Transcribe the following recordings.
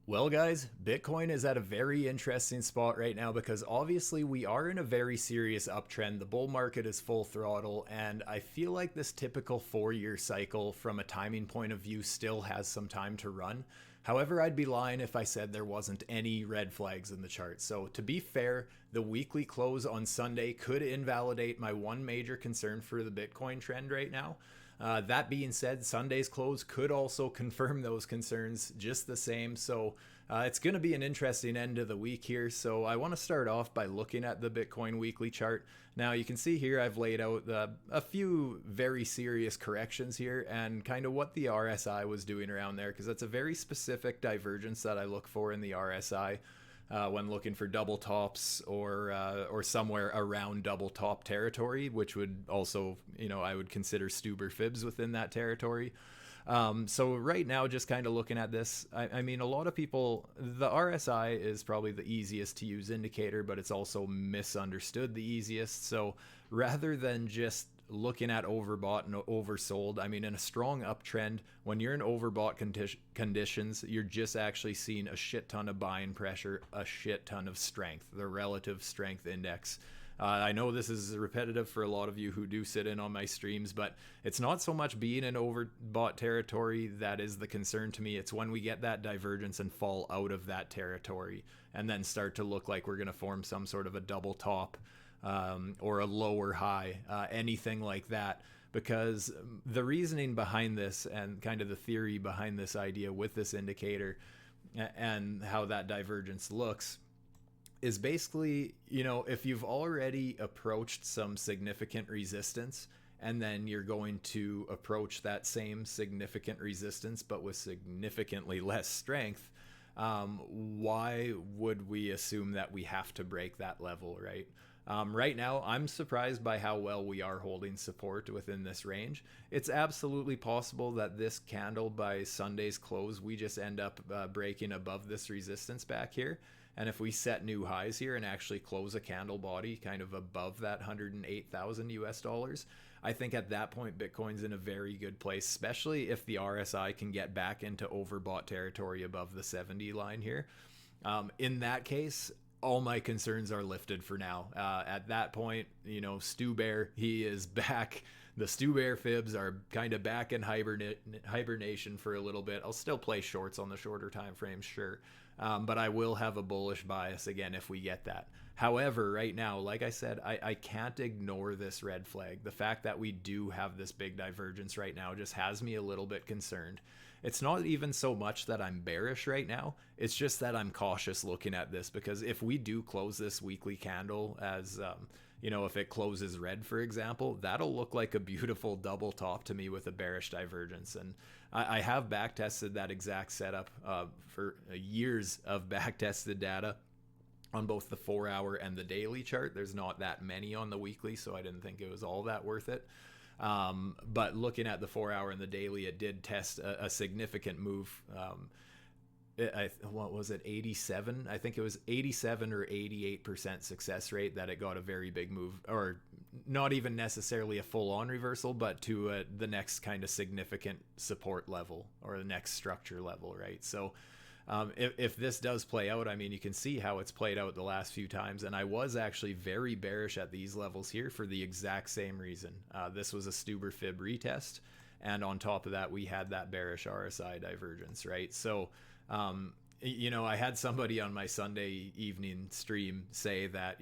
Well, guys, Bitcoin is at a very interesting spot right now because obviously we are in a very serious uptrend. The bull market is full throttle, and I feel like this typical 4-year cycle from a timing point of view still has some time to run. However, I'd be lying if I said there wasn't any red flags in the chart. So, to be fair, the weekly close on Sunday could invalidate my one major concern for the Bitcoin trend right now. That being said, Sunday's close could also confirm those concerns just the same. So it's going to be an interesting end of the week here. So I want to start off by looking at the Bitcoin weekly chart. Now you can see here I've laid out a few very serious corrections here and kind of what the RSI was doing around there, because that's a very specific divergence that I look for in the RSI. When looking for double tops or somewhere around double top territory, which would also, I would consider Stuber Fibs within that territory. So right now, just kind of looking at this, I mean, a lot of people, the RSI is probably the easiest to use indicator, but it's also misunderstood the easiest. So rather than just looking at overbought and oversold, I mean, in a strong uptrend, when you're in overbought conditions, you're just actually seeing a shit ton of buying pressure, a shit ton of strength, the relative strength index. I know this is repetitive for a lot of you who do sit in on my streams, but it's not so much being in overbought territory that is the concern to me. It's when we get that divergence and fall out of that territory and then start to look like we're going to form some sort of a double top or a lower high, anything like that. Because the reasoning behind this and kind of the theory behind this idea with this indicator and how that divergence looks is basically, if you've already approached some significant resistance and then you're going to approach that same significant resistance but with significantly less strength, why would we assume that we have to break that level, right? Right now, I'm surprised by how well we are holding support within this range. It's absolutely possible that this candle by Sunday's close, we just end up breaking above this resistance back here. And if we set new highs here and actually close a candle body kind of above that 108,000 US dollars, I think at that point Bitcoin's in a very good place, especially if the RSI can get back into overbought territory above the 70 line here. In that case, all my concerns are lifted for now. At that point, Stuber, he is back. The Stuber Fibs are kind of back in hibernation for a little bit. I'll still play shorts on the shorter time frames, sure. But I will have a bullish bias again if we get that. However, right now, like I said, I can't ignore this red flag. The fact that we do have this big divergence right now just has me a little bit concerned. It's not even so much that I'm bearish right now. It's just that I'm cautious looking at this, because if we do close this weekly candle as, if it closes red, for example, that'll look like a beautiful double top to me with a bearish divergence. And I have backtested that exact setup for years of backtested data on both the 4-hour and the daily chart. There's not that many on the weekly, so I didn't think it was all that worth it. But looking at the 4-hour and the daily, it did test a significant move. What was it, 87? I think it was 87 or 88% success rate that it got a very big move, or not even necessarily a full-on reversal, but to the next kind of significant support level or the next structure level, right? So if this does play out, I mean, you can see how it's played out the last few times, and I was actually very bearish at these levels here for the exact same reason. This was a Stuber Fib retest, and on top of that, we had that bearish RSI divergence, right? So, I had somebody on my Sunday evening stream say that,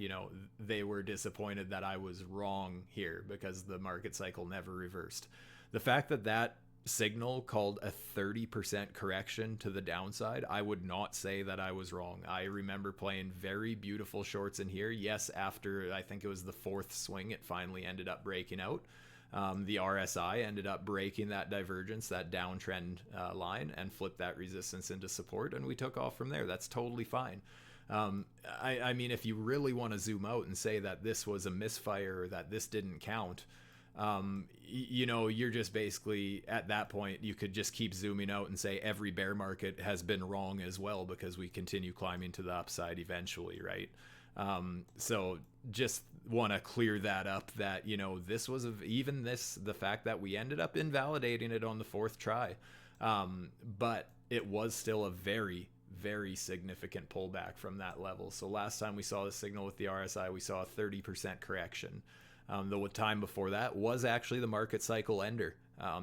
they were disappointed that I was wrong here because the market cycle never reversed. The fact that signal called a 30% correction to the downside, I would not say that I was wrong. I remember playing very beautiful shorts in here. Yes, after I think it was the fourth swing, it finally ended up breaking out. The RSI ended up breaking that divergence, that downtrend line, and flipped that resistance into support, and we took off from there. That's totally fine. I mean, if you really want to zoom out and say that this was a misfire or that this didn't count, you're just basically at that point, you could just keep zooming out and say every bear market has been wrong as well, because we continue climbing to the upside eventually, right? So just want to clear that up, that, this was the fact that we ended up invalidating it on the fourth try. But it was still a very, very significant pullback from that level. So last time we saw the signal with the RSI, we saw a 30% correction. The time before that was actually the market cycle ender.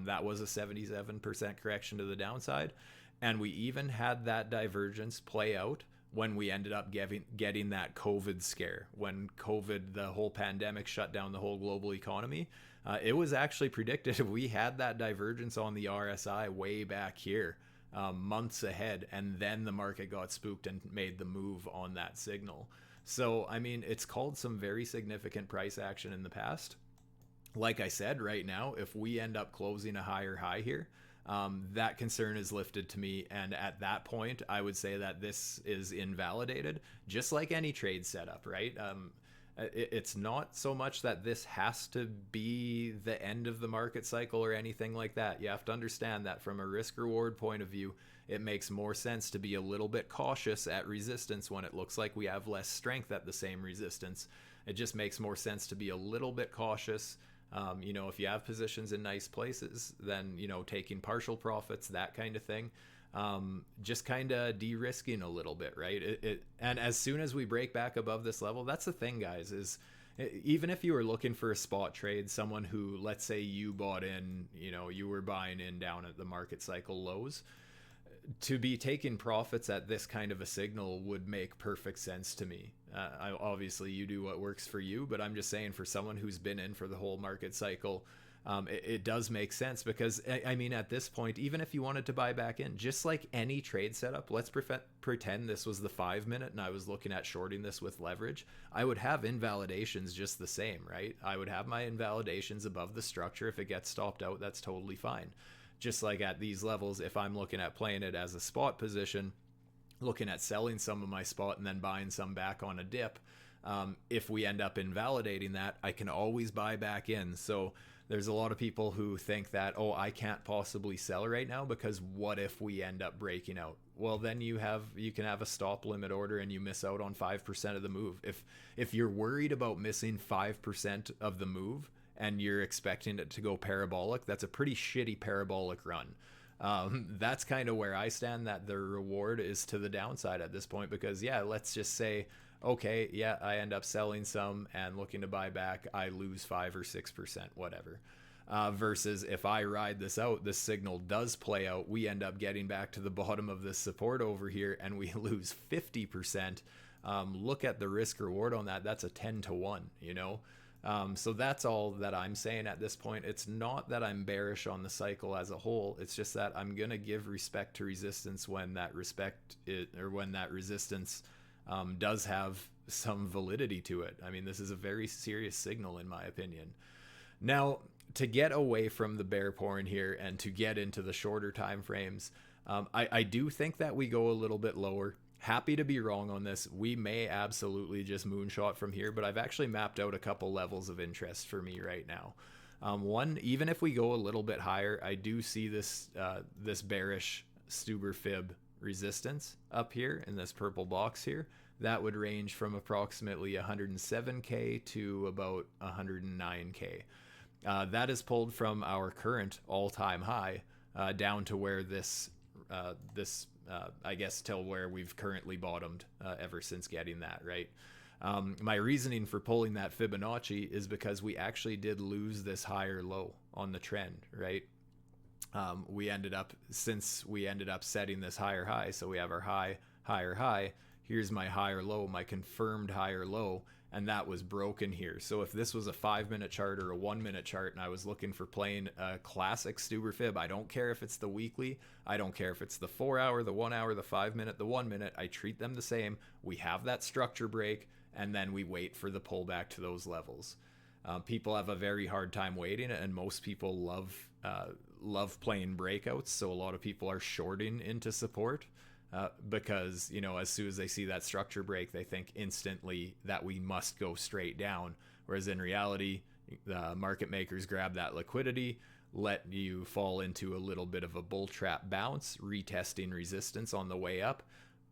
That was a 77% correction to the downside. And we even had that divergence play out when we ended up getting that COVID scare. When COVID, the whole pandemic, shut down the whole global economy, it was actually predicted. We had that divergence on the RSI way back here, months ahead, and then the market got spooked and made the move on that signal. So, I mean, it's called some very significant price action in the past. Like I said, right now, if we end up closing a higher high here, that concern is lifted to me. And at that point, I would say that this is invalidated, just like any trade setup, right? It's not so much that this has to be the end of the market cycle or anything like that. You have to understand that from a risk reward point of view, it makes more sense to be a little bit cautious at resistance when it looks like we have less strength at the same resistance. It just makes more sense to be a little bit cautious. If you have positions in nice places, then, taking partial profits, that kind of thing, just kind of de-risking a little bit, right? And as soon as we break back above this level, that's the thing, guys, is even if you were looking for a spot trade, someone who, let's say you bought in, you were buying in down at the market cycle lows, to be taking profits at this kind of a signal would make perfect sense to me. Obviously, you do what works for you, but I'm just saying, for someone who's been in for the whole market cycle, it does make sense, because, I mean, at this point, even if you wanted to buy back in, just like any trade setup, let's pretend this was the 5 minute and I was looking at shorting this with leverage, I would have invalidations just the same, right? I would have my invalidations above the structure. If it gets stopped out, that's totally fine. Just like at these levels, if I'm looking at playing it as a spot position, looking at selling some of my spot and then buying some back on a dip, if we end up invalidating that, I can always buy back in. So there's a lot of people who think that, oh, I can't possibly sell right now because what if we end up breaking out? Well, then you can have a stop limit order and you miss out on 5% of the move. If you're worried about missing 5% of the move, and you're expecting it to go parabolic, that's a pretty shitty parabolic run. That's kind of where I stand, that the reward is to the downside at this point, because, yeah, let's just say, okay, yeah, I end up selling some and looking to buy back, I lose 5 or 6%, whatever. Versus if I ride this out, this signal does play out, we end up getting back to the bottom of this support over here and we lose 50%. Look at the risk reward on that. That's a 10 to 1, So that's all that I'm saying at this point. It's not that I'm bearish on the cycle as a whole. It's just that I'm going to give respect to resistance when that resistance does have some validity to it. I mean, this is a very serious signal in my opinion. Now, to get away from the bear porn here and to get into the shorter time frames, I do think that we go a little bit lower. Happy to be wrong on this. We may absolutely just moonshot from here, but I've actually mapped out a couple levels of interest for me right now. One, even if we go a little bit higher, I do see this bearish Stuber Fib resistance up here in this purple box here. That would range from approximately 107K to about 109K. That is pulled from our current all-time high down to where I guess till where we've currently bottomed ever since getting that, right? My reasoning for pulling that Fibonacci is because we actually did lose this higher low on the trend, right? Since we ended up setting this higher high, so we have our higher high, here's my higher low, my confirmed higher low, and that was broken here. So if this was a 5-minute chart or a 1-minute chart and I was looking for playing a classic Stuber Fib, I don't care if it's the weekly, I don't care if it's the 4-hour, the 1-hour, the 5-minute, the 1-minute, I treat them the same. We have that structure break and then we wait for the pullback to those levels. People have a very hard time waiting, and most people love playing breakouts, so a lot of people are shorting into support. Because, as soon as they see that structure break, they think instantly that we must go straight down. Whereas in reality, the market makers grab that liquidity, let you fall into a little bit of a bull trap bounce, retesting resistance on the way up.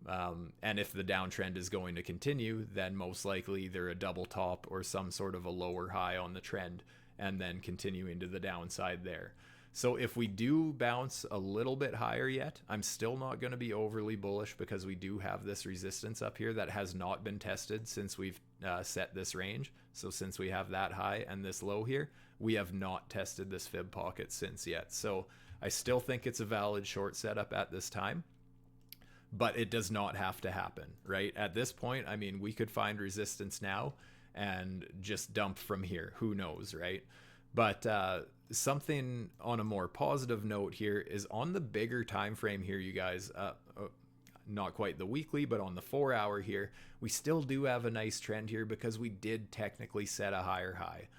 And if the downtrend is going to continue, then most likely either a double top or some sort of a lower high on the trend, and then continuing to the downside there. So if we do bounce a little bit higher yet, I'm still not going to be overly bullish because we do have this resistance up here that has not been tested since we've set this range. So since we have that high and this low here, we have not tested this fib pocket since yet. So I still think it's a valid short setup at this time, but it does not have to happen, right? At this point, I mean, we could find resistance now and just dump from here. Who knows, right? But something on a more positive note here is on the bigger time frame here, you guys, not quite the weekly, but on the 4 hour here, we still do have a nice trend here because we did technically set a higher high.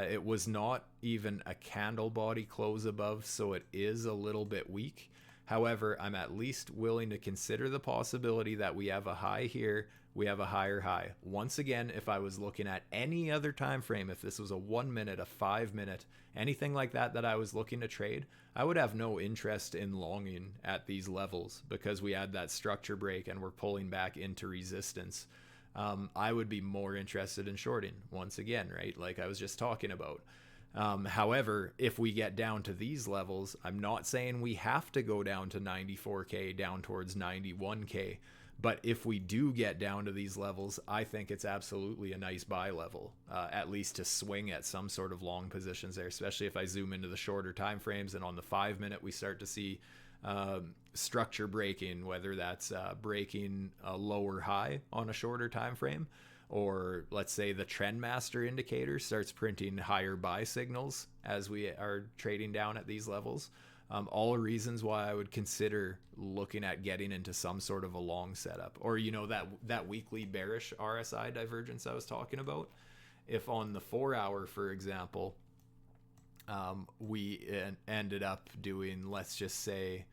It was not even a candle body close above, so it is a little bit weak. However, I'm at least willing to consider the possibility that we have a high here, we have a higher high. Once again, if I was looking at any other time frame, if this was a 1 minute, a 5 minute, anything like that that I was looking to trade, I would have no interest in longing at these levels because we had that structure break and we're pulling back into resistance. I would be more interested in shorting once again, right? Like I was just talking about. However, if we get down to these levels, I'm not saying we have to go down to 94K, down towards 91K. But if we do get down to these levels, I think it's absolutely a nice buy level, at least to swing at some sort of long positions there, especially if I zoom into the shorter time frames and on the 5 minute, we start to see structure breaking, whether that's breaking a lower high on a shorter time frame, or let's say the trend master indicator starts printing higher buy signals as we are trading down at these levels. All reasons why I would consider looking at getting into some sort of a long setup, or you know, that weekly bearish RSI divergence I was talking about. If on the 4 hour, for example, we ended up doing, let's just say,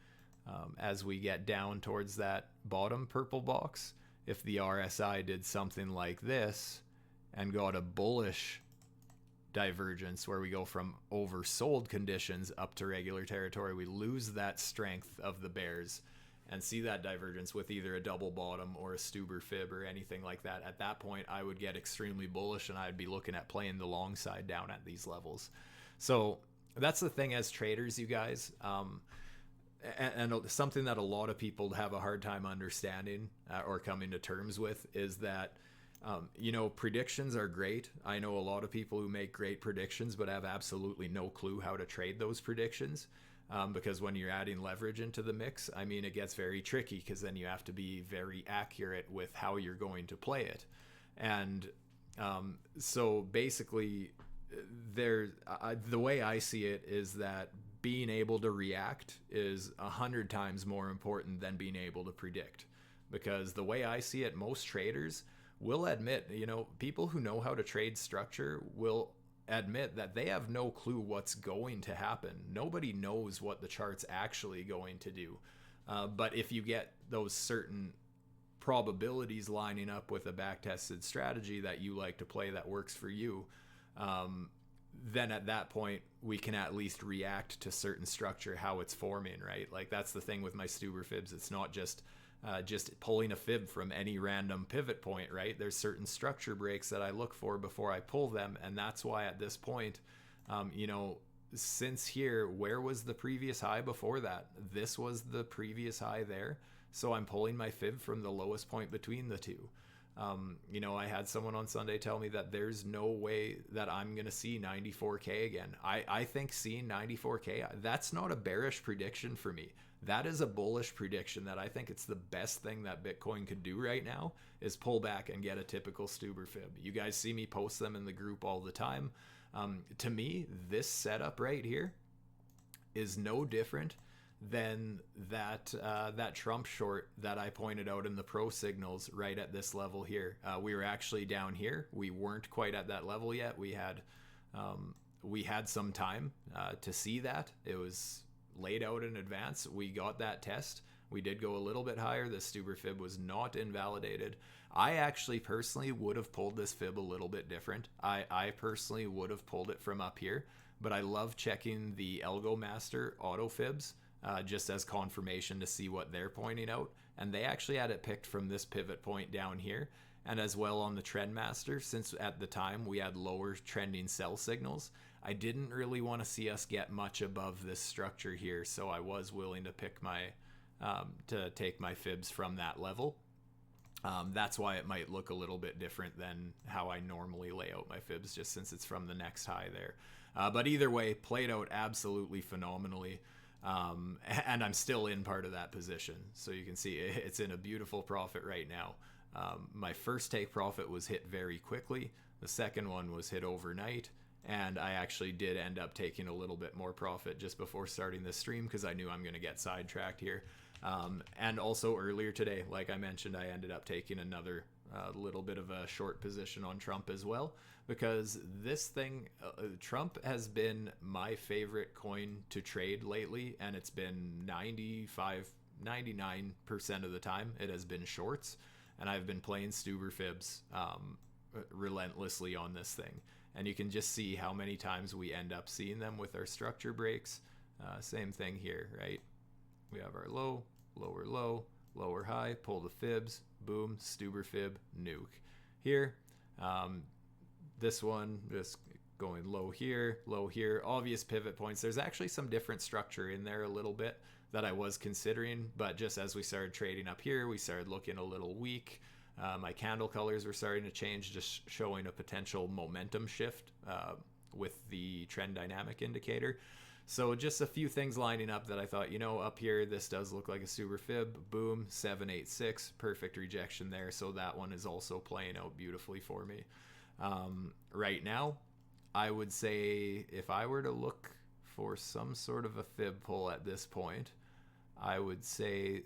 as we get down towards that bottom purple box, if the RSI did something like this and got a bullish divergence where we go from oversold conditions up to regular territory, we lose that strength of the bears and see that divergence with either a double bottom or a Stuber Fib or anything like that. At that point, I would get extremely bullish and I'd be looking at playing the long side down at these levels. So that's the thing as traders, you guys. And something that a lot of people have a hard time understanding or coming to terms with is that you know, predictions are great. I know a lot of people who make great predictions but have absolutely no clue how to trade those predictions, because when you're adding leverage into the mix, I mean, it gets very tricky because then you have to be very accurate with how you're going to play it. And so basically, the way I see it is that being able to react is 100 times more important than being able to predict, because the way I see it, most traders will admit, you know, people who know how to trade structure will admit that they have no clue what's going to happen. Nobody knows what the chart's actually going to do. But if you get those certain probabilities lining up with a back-tested strategy that you like to play that works for you, then at that point we can at least react to certain structure, how it's forming, right? Like that's the thing with my Stuber Fibs. It's not just pulling a fib from any random pivot point, right? There's certain structure breaks that I look for before I pull them. And that's why at this point, you know, since here, where was the previous high before that? This was the previous high there. So I'm pulling my fib from the lowest point between the two. You know, I had someone on Sunday tell me that there's no way that I'm going to see 94K again. I think seeing 94K, that's not a bearish prediction for me. That is a bullish prediction that I think it's the best thing that Bitcoin could do right now is pull back and get a typical Stuber Fib. You guys see me post them in the group all the time. To me, this setup right here is no different than that Trump short that I pointed out in the pro signals right at this level here. We were actually down here. We weren't quite at that level yet. We had some time to see that. It was laid out in advance. We got that test. We did go a little bit higher. The Stuber Fib was not invalidated. I actually personally would have pulled this fib a little bit different. I personally would have pulled it from up here, but I love checking the ALGO Master auto fibs just as confirmation to see what they're pointing out. And they actually had it picked from this pivot point down here. And as well on the Trend Master, since at the time we had lower trending sell signals, I didn't really want to see us get much above this structure here, so I was willing to pick to take my fibs from that level. That's why it might look a little bit different than how I normally lay out my fibs, just since it's from the next high there. But either way, played out absolutely phenomenally. And I'm still in part of that position. So you can see it's in a beautiful profit right now. My first take profit was hit very quickly. The second one was hit overnight. And I actually did end up taking a little bit more profit just before starting this stream because I knew I'm going to get sidetracked here. And also earlier today, like I mentioned, I ended up taking another little bit of a short position on Trump as well, because this thing, Trump has been my favorite coin to trade lately, and it's been 99% of the time it has been shorts, and I've been playing Stuber Fibs relentlessly on this thing. And you can just see how many times we end up seeing them with our structure breaks. Same thing here, right? We have our low, lower high, pull the fibs, boom, Stuber Fib, nuke. Here, this one just going low here, obvious pivot points. There's actually some different structure in there a little bit that I was considering, but just as we started trading up here, we started looking a little weak. My candle colors were starting to change, just showing a potential momentum shift with the trend dynamic indicator. So just a few things lining up that I thought, up here, this does look like a Stuber Fib. Boom, 786, perfect rejection there. So that one is also playing out beautifully for me. Right now, I would say if I were to look for some sort of a fib pull at this point, I would say,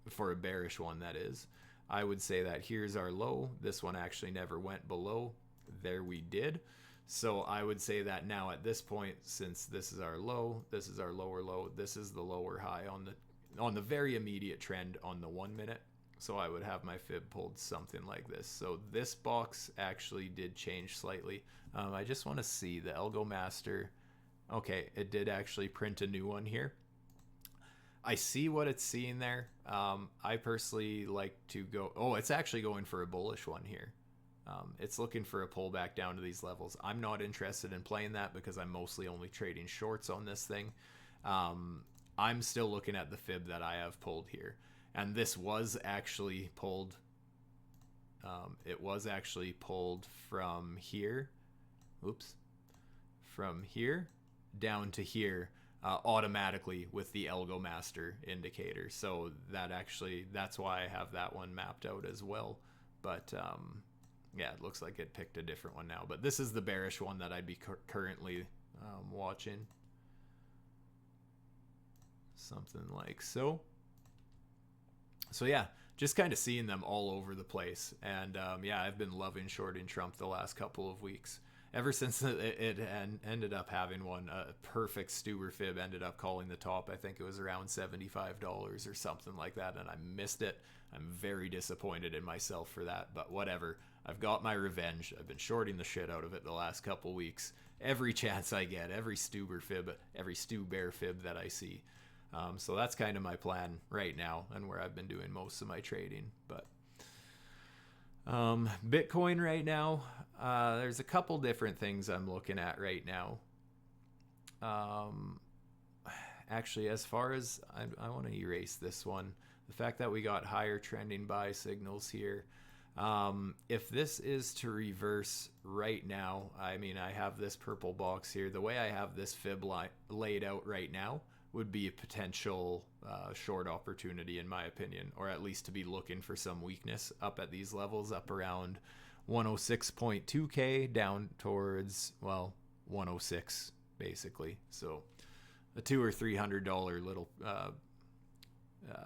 for a bearish one that is, I would say that here's our low. This one actually never went below. There we did. So I would say that now at this point, since this is our low, this is our lower low, this is the lower high on the very immediate trend on the 1 minute. So I would have my fib pulled something like this. So this box actually did change slightly. I just want to see the ALGO master. Okay, it did actually print a new one here. I see what it's seeing there. I personally like to go, it's actually going for a bullish one here. It's looking for a pullback down to these levels. I'm not interested in playing that because I'm mostly only trading shorts on this thing. I'm still looking at the fib that I have pulled here. And this was actually pulled. It was actually pulled from here. Oops. From here down to here automatically with the ALGO master indicator. So that's why I have that one mapped out as well. But yeah, it looks like it picked a different one now. But this is the bearish one that I'd be currently watching. Something like so. So yeah, just kind of seeing them all over the place. And yeah, I've been loving shorting Trump the last couple of weeks. Ever since it ended up having one, a perfect Stuber Fib ended up calling the top. I think it was around $75 or something like that, and I missed it. I'm very disappointed in myself for that, but whatever. I've got my revenge. I've been shorting the shit out of it the last couple weeks. Every chance I get, every Stuber Fib, every Stuber Fib that I see. So that's kind of my plan right now and where I've been doing most of my trading. But Bitcoin right now, there's a couple different things I'm looking at right now. Actually, as far as I want to erase this one, the fact that we got higher trending buy signals here. If this is to reverse right now, I mean, I have this purple box here. The way I have this fib laid out right now would be a potential short opportunity, in my opinion, or at least to be looking for some weakness up at these levels, up around 106.2k down towards, well, 106 basically. So a $200 or $300 little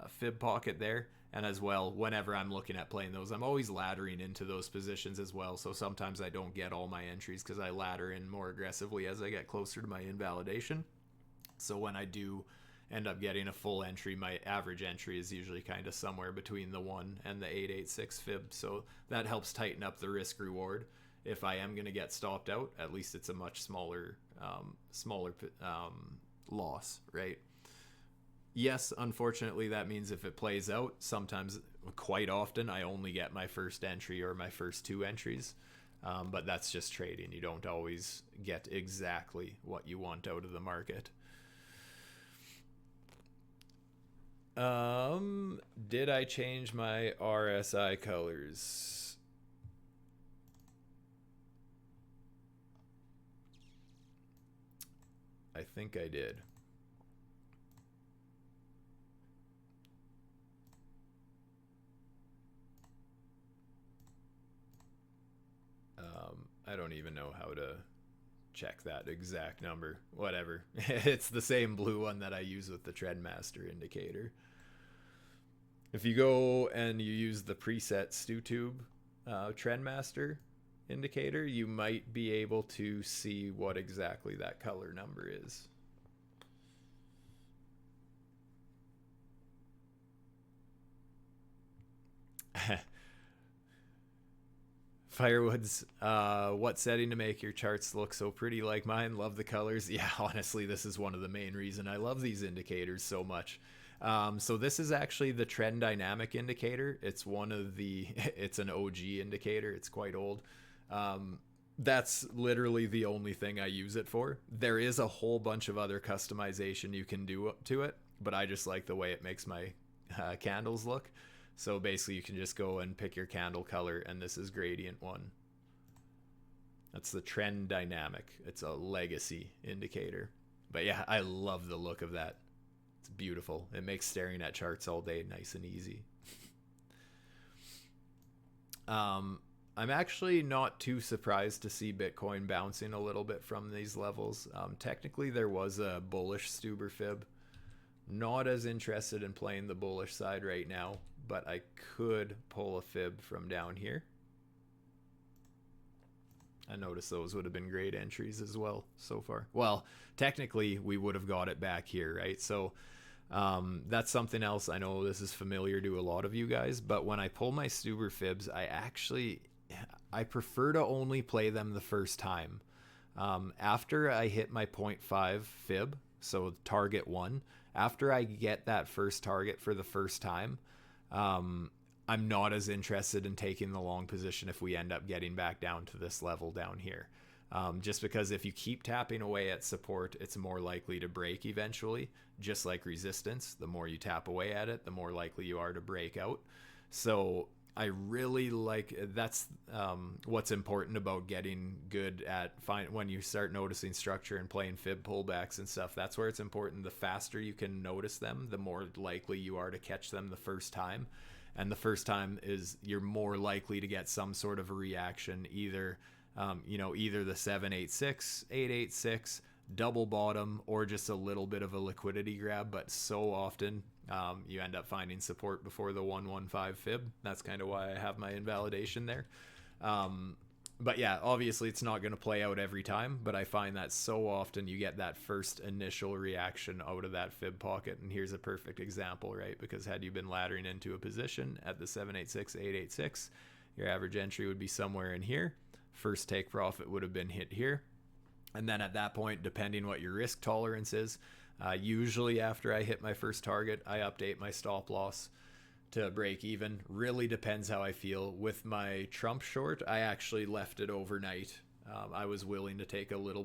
fib pocket there. And as well, whenever I'm looking at playing those, I'm always laddering into those positions as well. So sometimes I don't get all my entries because I ladder in more aggressively as I get closer to my invalidation. So when I do end up getting a full entry, my average entry is usually kind of somewhere between the 1 and the 886 fib. So that helps tighten up the risk reward. If I am going to get stopped out, at least it's a much smaller loss, right? Yes, unfortunately, that means if it plays out, sometimes, quite often, I only get my first entry or my first 2 entries. But that's just trading. You don't always get exactly what you want out of the market. Did I change my RSI colors? I think I did. I don't even know how to check that exact number. Whatever. It's the same blue one that I use with the Trendmaster indicator. If you go and you use the preset StuTube Trendmaster indicator, you might be able to see what exactly that color number is. Firewoods, what setting to make your charts look so pretty like mine? Love the colors. Yeah, honestly, this is one of the main reasons I love these indicators so much. So this is actually the trend dynamic indicator. It's one of the, it's an OG indicator. It's quite old. That's literally the only thing I use it for. There is a whole bunch of other customization you can do to it, but I just like the way it makes my candles look. So basically you can just go and pick your candle color, and this is gradient 1. That's the trend dynamic. It's a legacy indicator. But yeah, I love the look of that. It's beautiful. It makes staring at charts all day nice and easy. I'm actually not too surprised to see Bitcoin bouncing a little bit from these levels. Technically, there was a bullish Stuber Fib. Not as interested in playing the bullish side right now, but I could pull a fib from down here. I noticed those would have been great entries as well so far. Well, technically we would have got it back here, right? So that's something else. I know this is familiar to a lot of you guys, but when I pull my Stuber Fibs, I prefer to only play them the first time. After I hit my 0.5 fib, so target 1, after I get that first target for the first time, I'm not as interested in taking the long position if we end up getting back down to this level down here. Just because if you keep tapping away at support, it's more likely to break eventually, just like resistance. The more you tap away at it, the more likely you are to break out. So I really like, that's what's important about getting good at when you start noticing structure and playing fib pullbacks and stuff. That's where it's important. The faster you can notice them, the more likely you are to catch them the first time. And the first time is you're more likely to get some sort of a reaction, either either the 786, 886, double bottom, or just a little bit of a liquidity grab. But so often you end up finding support before the 115 fib. That's kind of why I have my invalidation there. But yeah, obviously it's not going to play out every time, but I find that so often you get that first initial reaction out of that fib pocket. And here's a perfect example, right? Because had you been laddering into a position at the 786, 886, your average entry would be somewhere in here. First take profit would have been hit here. And then at that point, depending what your risk tolerance is, usually after I hit my first target, I update my stop loss to break even. Really depends how I feel. With my Trump short, I actually left it overnight. I was willing to take a little,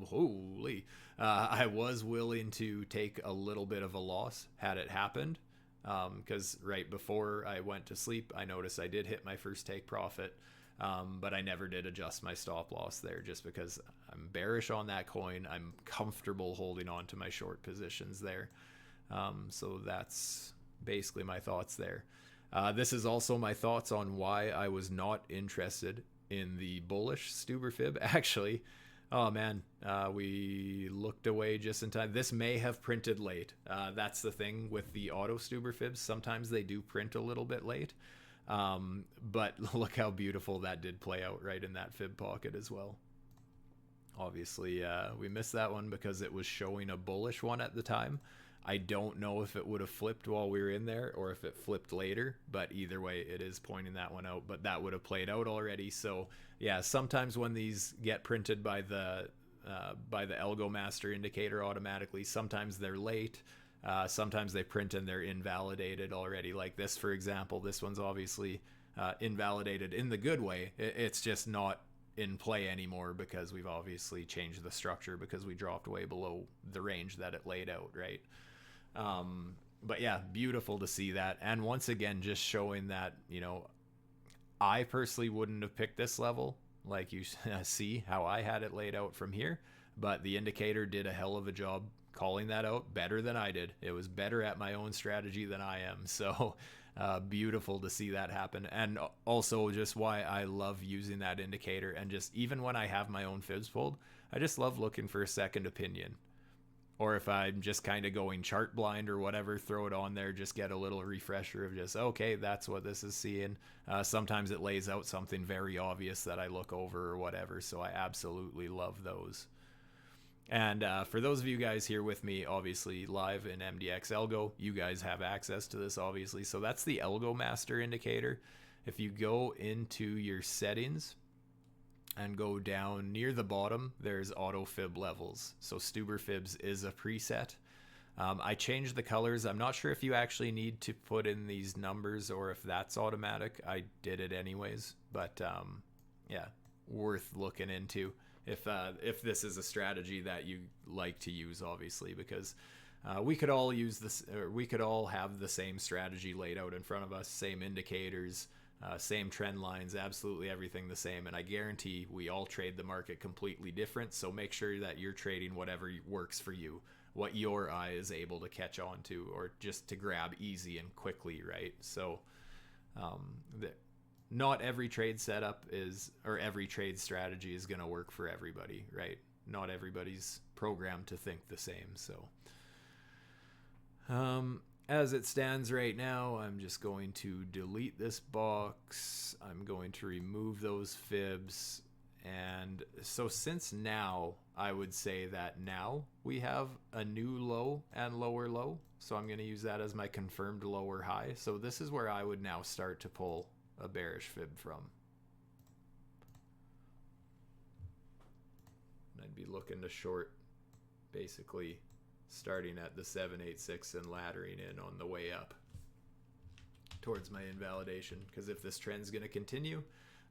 I was willing to take a little bit of a loss had it happened. Because right before I went to sleep, I noticed I did hit my first take profit. But I never did adjust my stop loss there just because I'm bearish on that coin. I'm comfortable holding on to my short positions there. So that's basically my thoughts there. This is also my thoughts on why I was not interested in the bullish Stuber Fib. Actually, oh man, we looked away just in time. This may have printed late. That's the thing with the auto Stuber Fibs. Sometimes they do print a little bit late. But look how beautiful that did play out right in that fib pocket as well. Obviously, we missed that one because it was showing a bullish one at the time. I don't know if it would have flipped while we were in there or if it flipped later, but either way, it is pointing that one out, but that would have played out already. So yeah, sometimes when these get printed by the ALGO master indicator automatically, sometimes they're late. Sometimes they print and they're invalidated already. Like this, for example, this one's obviously invalidated in the good way. It's just not in play anymore because we've obviously changed the structure because we dropped way below the range that it laid out, right? But yeah, beautiful to see that. And once again, just showing that, you know, I personally wouldn't have picked this level, like you see how I had it laid out from here, but the indicator did a hell of a job calling that out better than I did. It was better at my own strategy than I am. So beautiful to see that happen. And also just why I love using that indicator. And just even when I have my own fibs pulled, I just love looking for a second opinion. Or if I'm just kind of going chart blind or whatever, throw it on there, just get a little refresher of just, okay, that's what this is seeing. Sometimes it lays out something very obvious that I look over or whatever. So I absolutely love those. And for those of you guys here with me, obviously live in MDX ALGO, you guys have access to this, obviously. So that's the ALGO master indicator. If you go into your settings and go down near the bottom, there's auto fib levels. So Stuber Fibs is a preset. I changed the colors. I'm not sure if you actually need to put in these numbers or if that's automatic. I did it anyways, but yeah, worth looking into if this is a strategy that you like to use, obviously, because we could all use this, or we could all have the same strategy laid out in front of us, same indicators, same trend lines, absolutely everything the same. And I guarantee we all trade the market completely different. So make sure that you're trading whatever works for you, what your eye is able to catch on to, or just to grab easy and quickly, right? So not every trade setup is, or every trade strategy is going to work for everybody, right? Not everybody's programmed to think the same. So as it stands right now, I'm just going to delete this box. I'm going to remove those fibs. And so since now, I would say that now we have a new low and lower low. So I'm going to use that as my confirmed lower high. So this is where I would now start to pull a bearish fib from. And I'd be looking to short basically starting at the 786 and laddering in on the way up towards my invalidation, because if this trend's going to continue,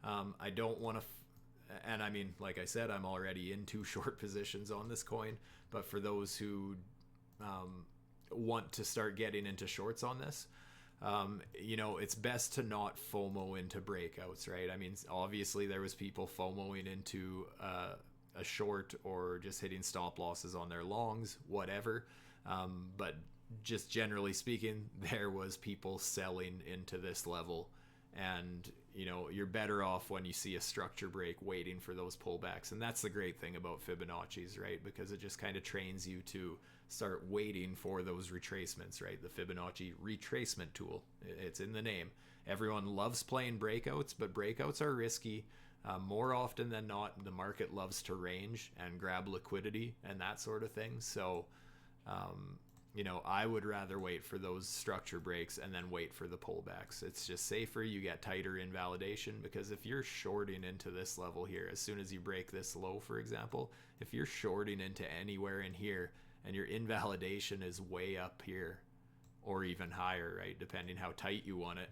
I don't want to and I mean, like I said, I'm already in 2 short positions on this coin, but for those who want to start getting into shorts on this, you know, it's best to not FOMO into breakouts, right? I mean, obviously there was people FOMOing into a short or just hitting stop losses on their longs, whatever. But just generally speaking, there was people selling into this level. And, you know, you're better off when you see a structure break waiting for those pullbacks. And that's the great thing about Fibonacci's, right? Because it just kind of trains you to start waiting for those retracements, right? The Fibonacci retracement tool, it's in the name. Everyone loves playing breakouts, but breakouts are risky. More often than not, the market loves to range and grab liquidity and that sort of thing. So, you know, I would rather wait for those structure breaks and then wait for the pullbacks. It's just safer. You get tighter invalidation, because if you're shorting into this level here, as soon as you break this low, for example, if you're shorting into anywhere in here and your invalidation is way up here or even higher, right, depending how tight you want it,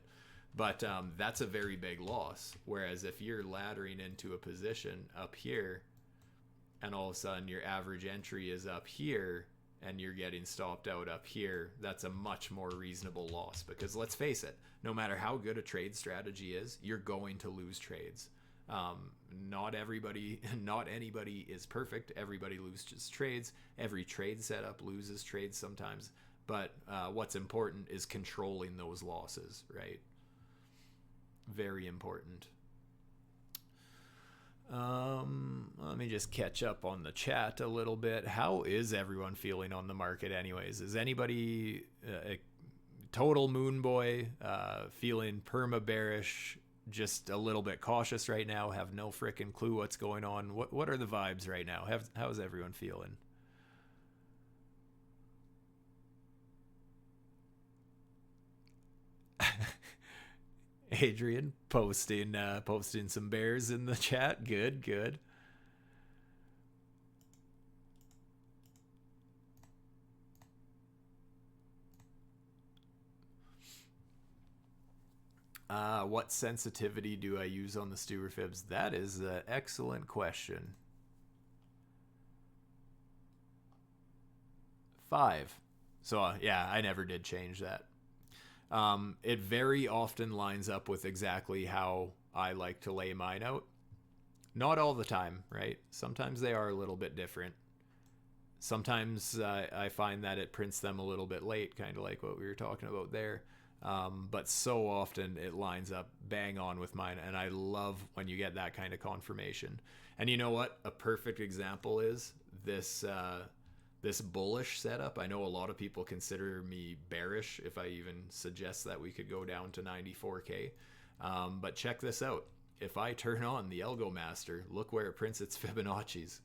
but that's a very big loss. Whereas if you're laddering into a position up here and all of a sudden your average entry is up here and you're getting stopped out up here, that's a much more reasonable loss. Because let's face it, no matter how good a trade strategy is, you're going to lose trades. Not everybody, not anybody is perfect. Everybody loses trades. Every trade setup loses trades sometimes. But what's important is controlling those losses, right? Very important. Let me just catch up on the chat a little bit. How is everyone feeling on the market anyways? Is anybody a total moon boy, feeling perma bearish, just a little bit cautious right now, have no freaking clue what's going on? What are the vibes right now? How's everyone feeling? Adrian posting some bears in the chat. Good. What sensitivity do I use on the Stuber Fibs? That is an excellent question. 5. So yeah, I never did change that. It very often lines up with exactly how I like to lay mine out. Not all the time, right? Sometimes they are a little bit different. Sometimes I find that it prints them a little bit late, kind of like what we were talking about there. But so often it lines up bang on with mine, and I love when you get that kind of confirmation. And you know what? A perfect example is this bullish setup. I know a lot of people consider me bearish if I even suggest that we could go down to 94K. But check this out. If I turn on the ALGO Master, look where it prints its Fibonacci's.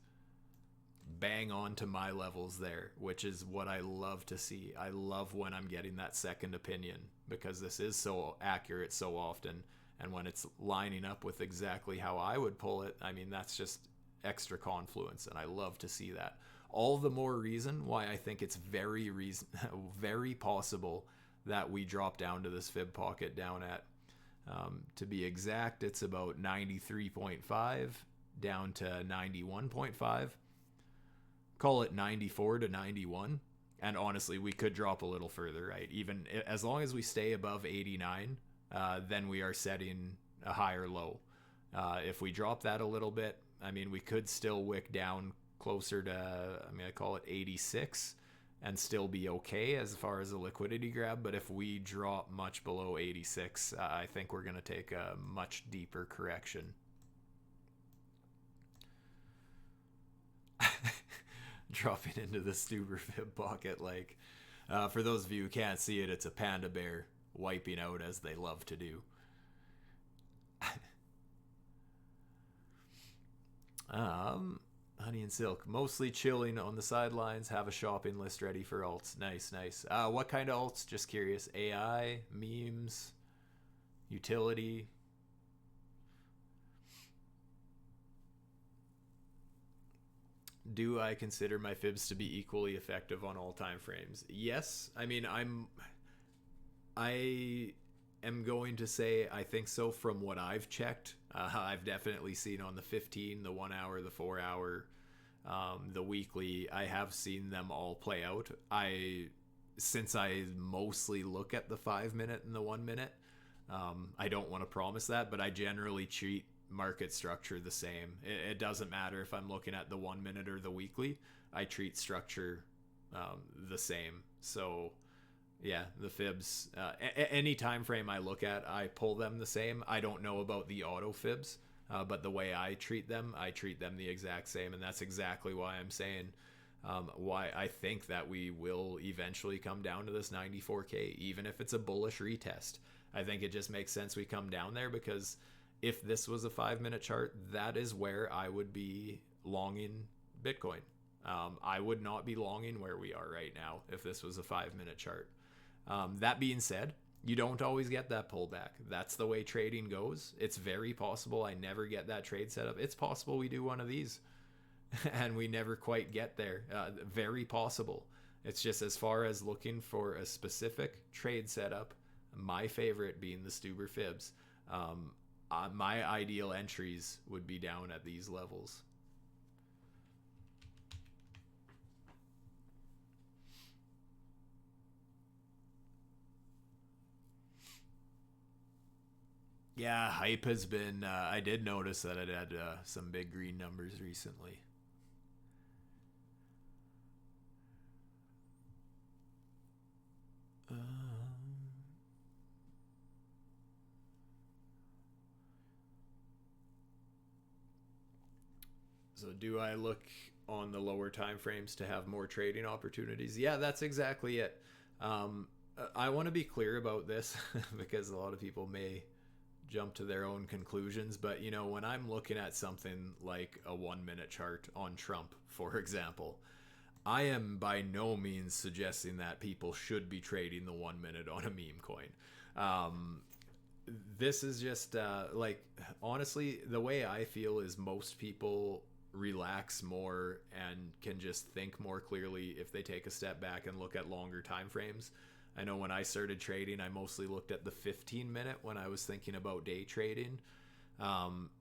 Bang on to my levels there, which is what I love to see. I love when I'm getting that second opinion because this is so accurate so often. And when it's lining up with exactly how I would pull it, I mean, that's just extra confluence. And I love to see that. All the more reason why I think it's very possible that we drop down to this fib pocket down at, to be exact, it's about 93.5 down to 91.5. Call it 94 to 91. And honestly, we could drop a little further, right? Even as long as we stay above 89, then we are setting a higher low. If we drop that a little bit, I mean, we could still wick down closer to, I mean, I call it 86 and still be okay as far as a liquidity grab. But if we drop much below 86, I think we're going to take a much deeper correction. Dropping into the Stuber Fib pocket, like, for those of you who can't see it, it's a panda bear wiping out as they love to do. Honey and Silk, mostly chilling on the sidelines, have a shopping list ready for alts. Nice, nice. What kind of alts? Just curious. AI, memes, utility. Do I consider my fibs to be equally effective on all time frames? Yes. I mean, I am going to say I think so from what I've checked. I've definitely seen on the 15, the 1 hour, the 4 hour, the weekly. I have seen them all play out. Since I mostly look at the 5 minute and the 1 minute, I don't want to promise that, but I generally treat market structure the same. It doesn't matter if I'm looking at the 1 minute or the weekly. I treat structure the same. So yeah, the fibs, any time frame I look at, I pull them the same. I don't know about the auto fibs, but the way I treat them the exact same. And that's exactly why I'm saying why I think that we will eventually come down to this 94K, even if it's a bullish retest. I think it just makes sense we come down there, because if this was a 5 minute chart, that is where I would be longing Bitcoin. I would not be longing where we are right now if this was a 5 minute chart. That being said, you don't always get that pullback. That's the way trading goes. It's very possible I never get that trade set up. It's possible we do one of these and we never quite get there. Very possible. It's just, as far as looking for a specific trade setup, my favorite being the Stuber Fibs. My ideal entries would be down at these levels. Yeah, hype has been, I did notice that it had some big green numbers recently. So do I look on the lower time frames to have more trading opportunities? Yeah, that's exactly it. I want to be clear about this because a lot of people may jump to their own conclusions, but you know, when I'm looking at something like a 1 minute chart on Trump, for example, I am by no means suggesting that people should be trading the 1 minute on a meme coin. This is just like, honestly, the way I feel is most people relax more and can just think more clearly if they take a step back and look at longer time frames. I know when I started trading, I mostly looked at the 15-minute when I was thinking about day trading,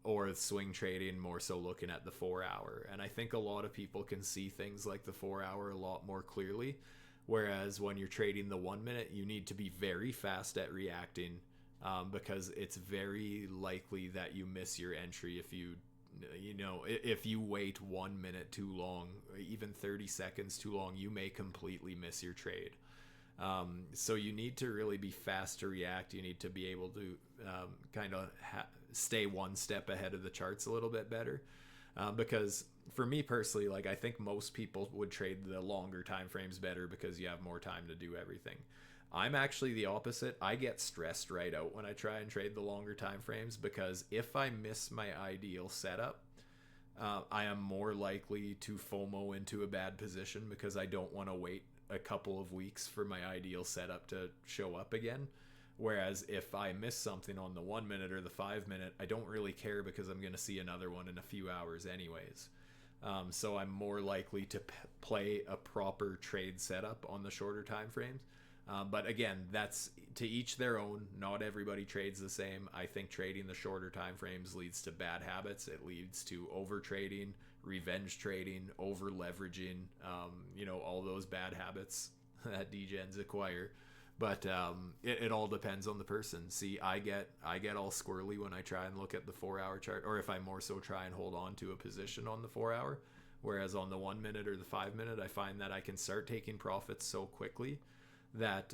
or swing trading, more so looking at the 4 hour. And I think a lot of people can see things like the 4 hour a lot more clearly. Whereas when you're trading the 1 minute, you need to be very fast at reacting, because it's very likely that you miss your entry if if you wait 1 minute too long, even 30 seconds too long, you may completely miss your trade. So you need to really be fast to react. You need to be able to kind of stay one step ahead of the charts a little bit better. Because for me personally, like, I think most people would trade the longer time frames better because you have more time to do everything. I'm actually the opposite. I get stressed right out when I try and trade the longer time frames, because if I miss my ideal setup, I am more likely to FOMO into a bad position because I don't want to wait a couple of weeks for my ideal setup to show up again. Whereas if I miss something on the 1 minute or the 5 minute, I don't really care because I'm going to see another one in a few hours anyways. So I'm more likely to play a proper trade setup on the shorter time frames. But again, that's to each their own. Not everybody trades the same. I think trading the shorter time frames leads to bad habits. It leads to over trading, revenge trading, over leveraging, all those bad habits that degens acquire. But it all depends on the person. See, I get all squirrely when I try and look at the 4 hour chart, or if I more so try and hold on to a position on the 4 hour. Whereas on the 1 minute or the 5 minute, I find that I can start taking profits so quickly that,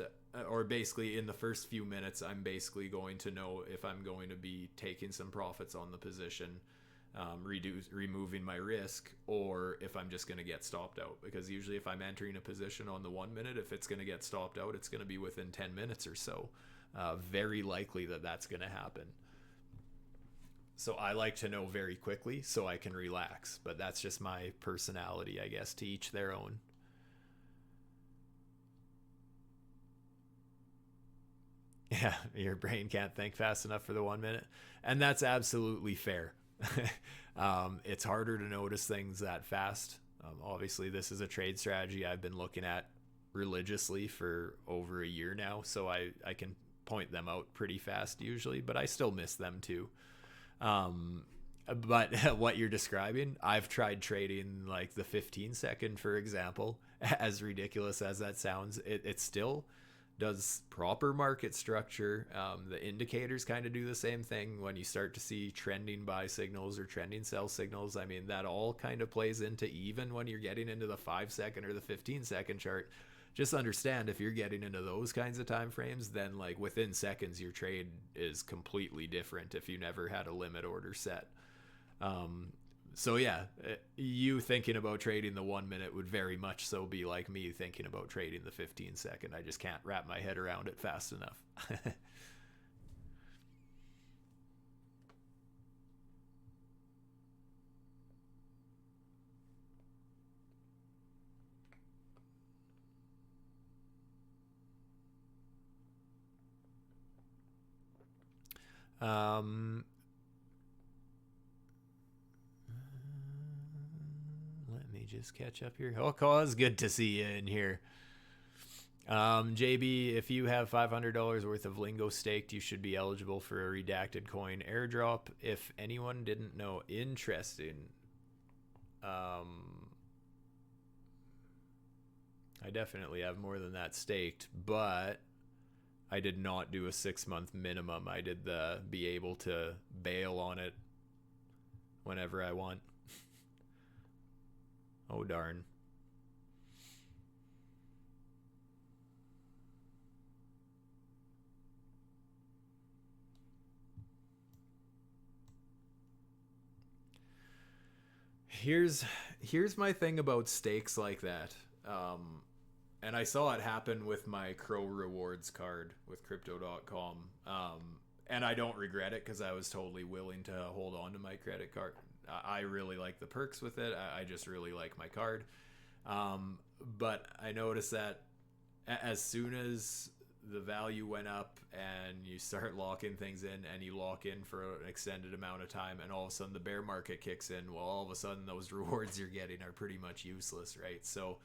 or basically in the first few minutes, I'm basically going to know if I'm going to be taking some profits on the position, removing my risk, or if I'm just going to get stopped out. Because usually if I'm entering a position on the 1 minute, if it's going to get stopped out, it's going to be within 10 minutes or so. Very likely that that's going to happen. So I like to know very quickly so I can relax. But that's just my personality, I guess. To each their own. Yeah, your brain can't think fast enough for the 1 minute. And that's absolutely fair. It's harder to notice things that fast. Obviously, this is a trade strategy I've been looking at religiously for over a year now, so I can point them out pretty fast usually, but I still miss them too. But what you're describing, I've tried trading like the 15-second, for example. As ridiculous as that sounds, it still does proper market structure. The indicators kind of do the same thing. When you start to see trending buy signals or trending sell signals, I mean, that all kind of plays into, even when you're getting into the 5-second or the 15-second chart. Just understand, if you're getting into those kinds of time frames, then like within seconds your trade is completely different if you never had a limit order set. So yeah, you thinking about trading the 1 minute would very much so be like me thinking about trading the 15-second. I just can't wrap my head around it fast enough. Let me just catch up here. Oh, cause good to see you in here. JB, if you have $500 worth of Lingo staked, you should be eligible for a redacted coin airdrop. If anyone didn't know, interesting. I definitely have more than that staked, but I did not do a 6-month minimum. I did the be able to bail on it whenever I want. Oh, darn. Here's my thing about stakes like that. And I saw it happen with my Crow Rewards card with Crypto.com. And I don't regret it because I was totally willing to hold on to my credit card. I really like the perks with it. I just really like my card. But I noticed that as soon as the value went up and you start locking things in and you lock in for an extended amount of time and all of a sudden the bear market kicks in, well, all of a sudden those rewards you're getting are pretty much useless, right? So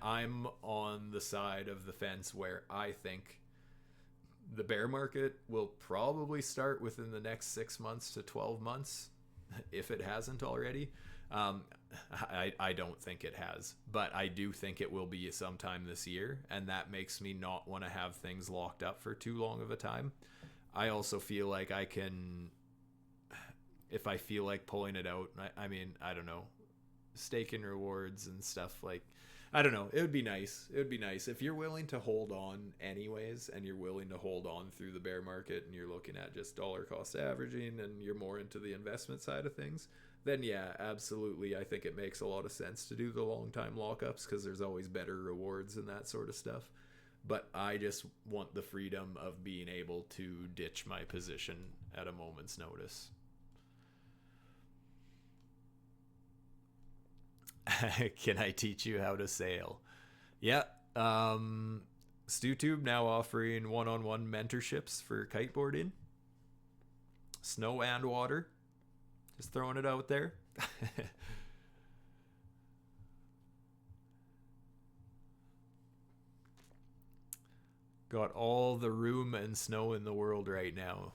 I'm on the side of the fence where I think the bear market will probably start within the next 6 months to 12 months, if it hasn't already. Um, I don't think it has, but I do think it will be sometime this year, and that makes me not want to have things locked up for too long of a time. I also feel like I can, if I feel like pulling it out, I mean, I don't know, stake and rewards and stuff like, I don't know. It would be nice. It would be nice if you're willing to hold on anyways, and you're willing to hold on through the bear market, and you're looking at just dollar cost averaging, and you're more into the investment side of things. Then yeah, absolutely. I think it makes a lot of sense to do the long time lockups because there's always better rewards and that sort of stuff. But I just want the freedom of being able to ditch my position at a moment's notice. Can I teach you how to sail? Yeah. StuTube now offering one-on-one mentorships for kiteboarding, snow and water. Just throwing it out there. Got all the room and snow in the world right now.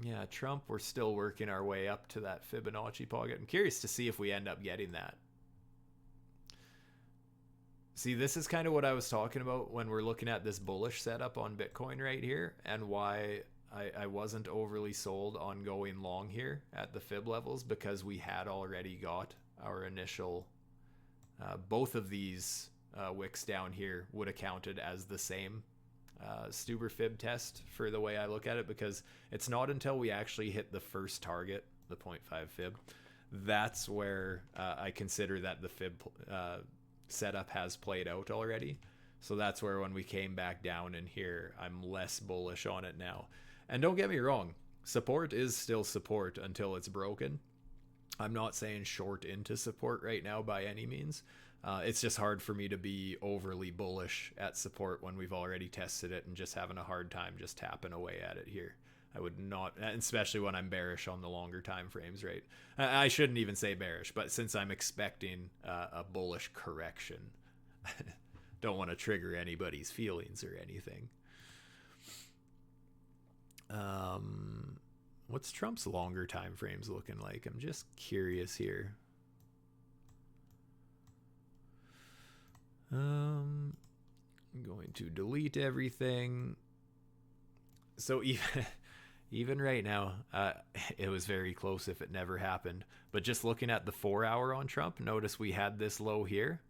Yeah, Trump, we're still working our way up to that Fibonacci pocket. I'm curious to see if we end up getting that. See, this is kind of what I was talking about when we're looking at this bullish setup on Bitcoin right here, and why I wasn't overly sold on going long here at the Fib levels, because we had already got our initial, both of these wicks down here would have counted as the same Stuber Fib test for the way I look at it, because it's not until we actually hit the first target, the 0.5 Fib, that's where I consider that the Fib setup has played out already. So that's where when we came back down in here, I'm less bullish on it now. And don't get me wrong, support is still support until it's broken. I'm not saying short into support right now by any means. It's just hard for me to be overly bullish at support when we've already tested it and just having a hard time just tapping away at it here. I would not, especially when I'm bearish on the longer time frames, right? I shouldn't even say bearish, but since I'm expecting a bullish correction, don't want to trigger anybody's feelings or anything. What's Trump's longer time frames looking like? I'm just curious here. I'm going to delete everything. So even right now, it was very close if it never happened. But just looking at the 4 hour on Trump, notice we had this low here.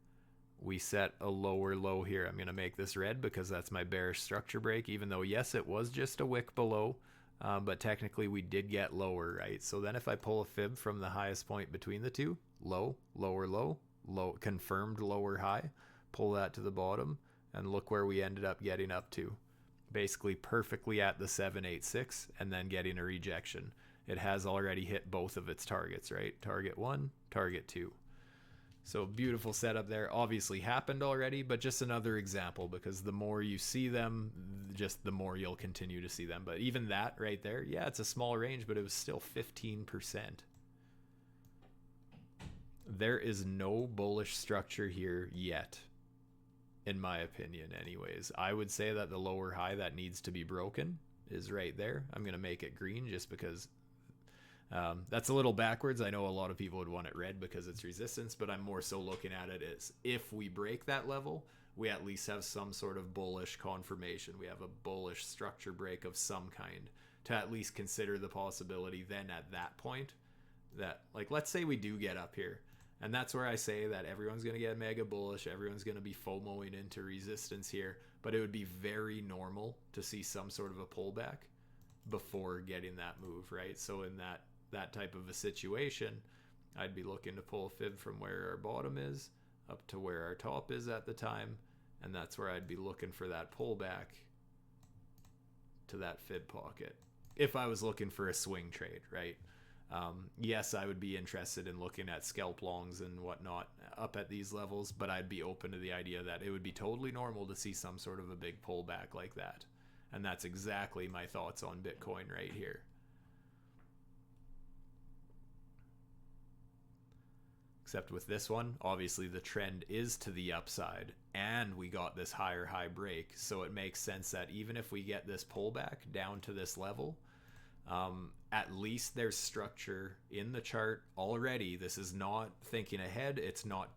We set a lower low here. I'm going to make this red because that's my bearish structure break, even though, yes, it was just a wick below. But technically we did get lower, right? So then if I pull a fib from the highest point between the two, low, lower, low, low, confirmed lower high, pull that to the bottom, and look where we ended up getting up to. Basically perfectly at the 786 and then getting a rejection. It has already hit both of its targets, right? Target 1, target 2. So beautiful setup there. Obviously happened already, but just another example, because the more you see them, just the more you'll continue to see them. But even that right there, yeah, it's a small range, but it was still 15%. There is no bullish structure here yet, in my opinion anyways. I would say that the lower high that needs to be broken is right there. I'm going to make it green just because that's a little backwards. I know a lot of people would want it red because it's resistance, but I'm more so looking at it as if we break that level, we at least have some sort of bullish confirmation. We have a bullish structure break of some kind to at least consider the possibility then at that point that, like, let's say we do get up here. And that's where I say that everyone's going to get mega bullish. Everyone's going to be FOMOing into resistance here. But it would be very normal to see some sort of a pullback before getting that move, right? So in that type of a situation, I'd be looking to pull a fib from where our bottom is up to where our top is at the time. And that's where I'd be looking for that pullback to that fib pocket. If I was looking for a swing trade, right? Yes, I would be interested in looking at scalp longs and whatnot up at these levels, but I'd be open to the idea that it would be totally normal to see some sort of a big pullback like that. And that's exactly my thoughts on Bitcoin right here. Except with this one, obviously the trend is to the upside and we got this higher high break. So it makes sense that even if we get this pullback down to this level, at least there's structure in the chart already. This is not thinking ahead. It's not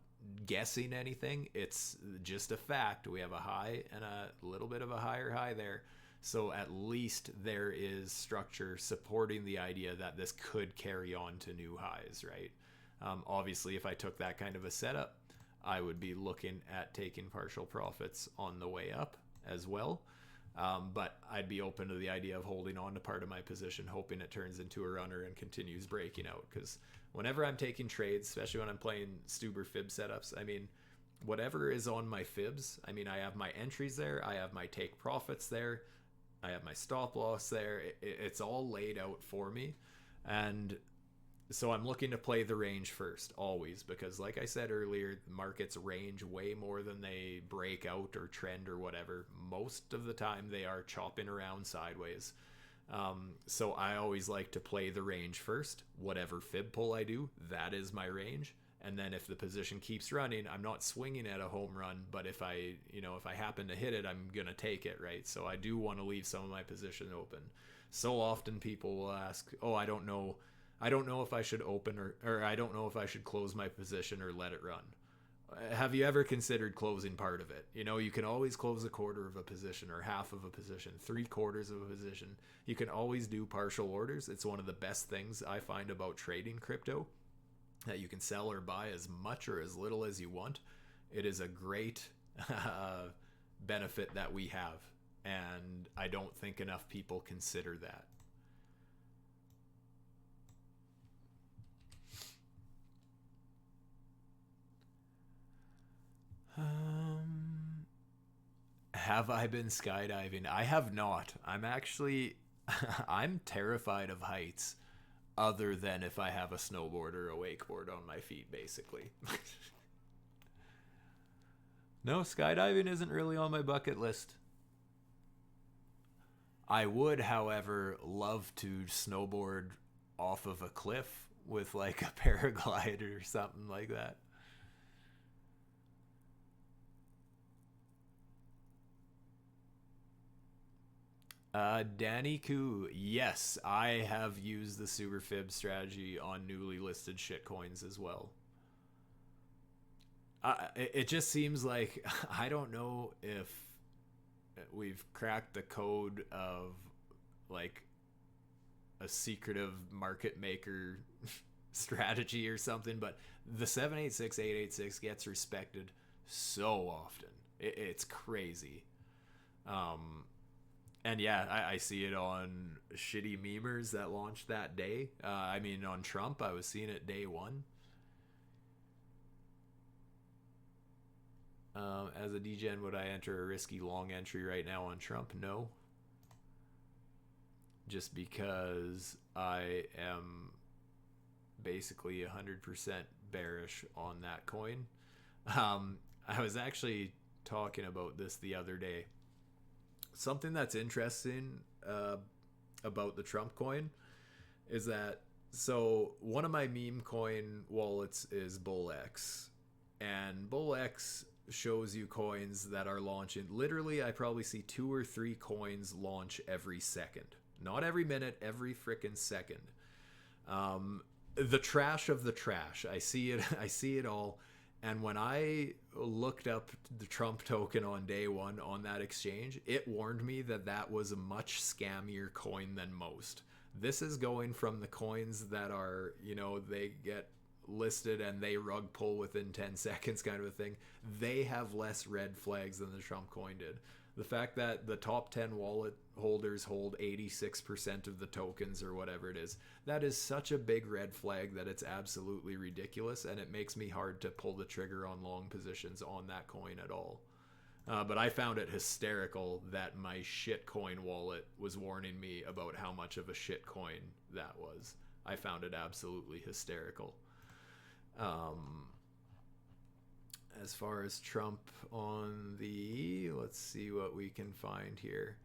guessing anything. It's just a fact. We have a high and a little bit of a higher high there. So at least there is structure supporting the idea that this could carry on to new highs, right? Obviously, if I took that kind of a setup, I would be looking at taking partial profits on the way up as well. But I'd be open to the idea of holding on to part of my position, hoping it turns into a runner and continues breaking out. Because whenever I'm taking trades, especially when I'm playing Stuber Fib setups, I mean, whatever is on my fibs, I mean, I have my entries there, I have my take profits there, I have my stop loss there. It's all laid out for me. And so I'm looking to play the range first, always, because like I said earlier, markets range way more than they break out or trend or whatever. Most of the time they are chopping around sideways. So I always like to play the range first. Whatever fib pull I do, that is my range. And then if the position keeps running, I'm not swinging at a home run, but if I happen to hit it, I'm going to take it, right? So I do want to leave some of my position open. So often people will ask, oh, I don't know if I should open or I don't know if I should close my position or let it run. Have you ever considered closing part of it? You know, you can always close a quarter of a position or half of a position, 3/4 of a position. You can always do partial orders. It's one of the best things I find about trading crypto, that you can sell or buy as much or as little as you want. It is a great benefit that we have, and I don't think enough people consider that. Have I been skydiving? I have not. I'm actually I'm terrified of heights, other than if I have a snowboard or a wakeboard on my feet, basically. No, skydiving isn't really on my bucket list. I would, however, love to snowboard off of a cliff with like a paraglider or something like that. Danny Koo, yes, I have used the Stuber Fib strategy on newly listed shitcoins as well. It just seems like I don't know if we've cracked the code of like a secretive market maker strategy or something, but the 786 886 gets respected so often. It's crazy. And yeah, I see it on shitty memers that launched that day. I mean, on Trump, I was seeing it day one. As a degen, would I enter a risky long entry right now on Trump? No. Just because I am basically 100% bearish on that coin. I was actually talking about this the other day. Something that's interesting about the Trump coin is that, so one of my meme coin wallets is BullX, and BullX shows you coins that are launching. Literally, I probably see 2 or 3 coins launch every second. Not every minute, every freaking second. The trash of the trash. I see it. I see it all. And when I looked up the Trump token on day one on that exchange, it warned me that that was a much scammier coin than most. This is going from the coins that are, you know, they get listed and they rug pull within 10 seconds kind of a thing. They have less red flags than the Trump coin did. The fact that the top 10 wallet holders hold 86% of the tokens or whatever it is, that is such a big red flag that it's absolutely ridiculous, and it makes me hard to pull the trigger on long positions on that coin at all. But I found it hysterical that my shitcoin wallet was warning me about how much of a shitcoin that was. I found it absolutely hysterical. As far as Trump on the, let's see what we can find here.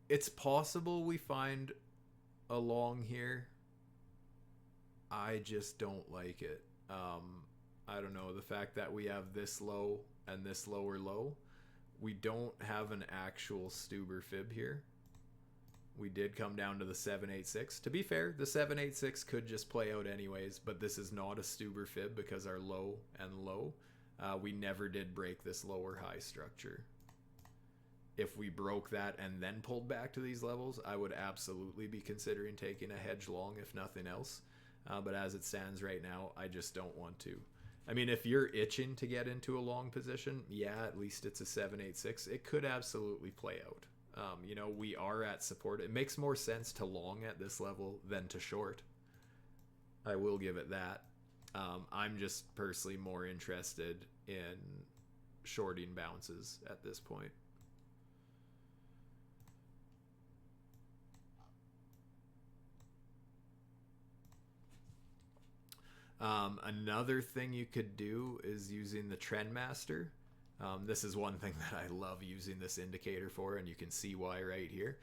It's possible we find along here, I just don't like it. I don't know, the fact that we have this low and this lower low. We don't have an actual Stuber Fib here. We did come down to the 786. To be fair, the 786 could just play out anyways, but this is not a Stuber Fib because our low and low, we never did break this lower high structure. If we broke that and then pulled back to these levels, I would absolutely be considering taking a hedge long, if nothing else. But as it stands right now, I just don't want to. I mean, if you're itching to get into a long position, yeah, at least it's a 786. It could absolutely play out. You know, we are at support. It makes more sense to long at this level than to short. I will give it that. I'm just personally more interested in shorting bounces at this point. Another thing you could do is using the Trend Master. This is one thing that I love using this indicator for, and you can see why right here.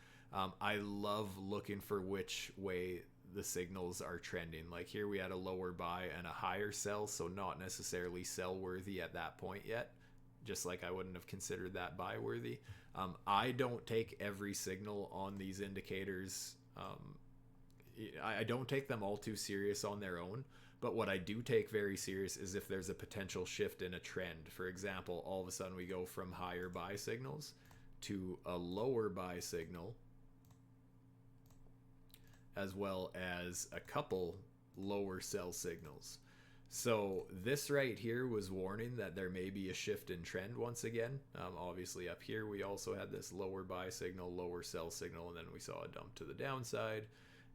I love looking for which way the signals are trending. Like here we had a lower buy and a higher sell, so not necessarily sell worthy at that point yet, just like I wouldn't have considered that buy worthy. I don't take every signal on these indicators. I don't take them all too serious on their own. But what I do take very serious is if there's a potential shift in a trend. For example, all of a sudden we go from higher buy signals to a lower buy signal, as well as a couple lower sell signals. So this right here was warning that there may be a shift in trend once again. Obviously up here we also had this lower buy signal, lower sell signal, and then we saw a dump to the downside.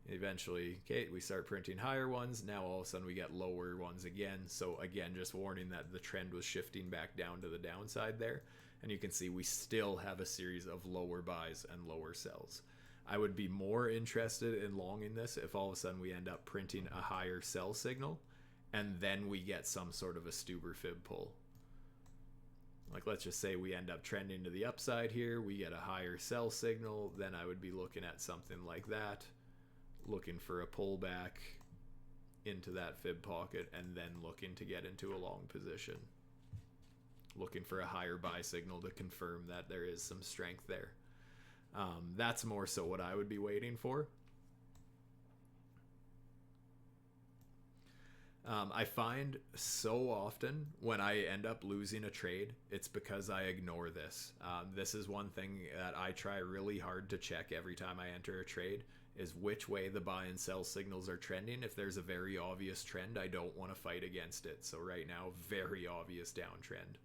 Eventually, okay, we start printing higher ones. Now all of a sudden we get lower ones again. So again, just warning that the trend was shifting back down to the downside there. And you can see we still have a series of lower buys and lower sells. I would be more interested in longing this if all of a sudden we end up printing a higher sell signal and then we get some sort of a Stuber Fib pull. Like let's just say we end up trending to the upside here, we get a higher sell signal, then I would be looking at something like that, looking for a pullback into that fib pocket and then looking to get into a long position, looking for a higher buy signal to confirm that there is some strength there. That's more so what I would be waiting for. I find so often when I end up losing a trade, it's because I ignore this. This is one thing that I try really hard to check every time I enter a trade, is which way the buy and sell signals are trending. If there's a very obvious trend, I don't want to fight against it. So right now, very obvious downtrend.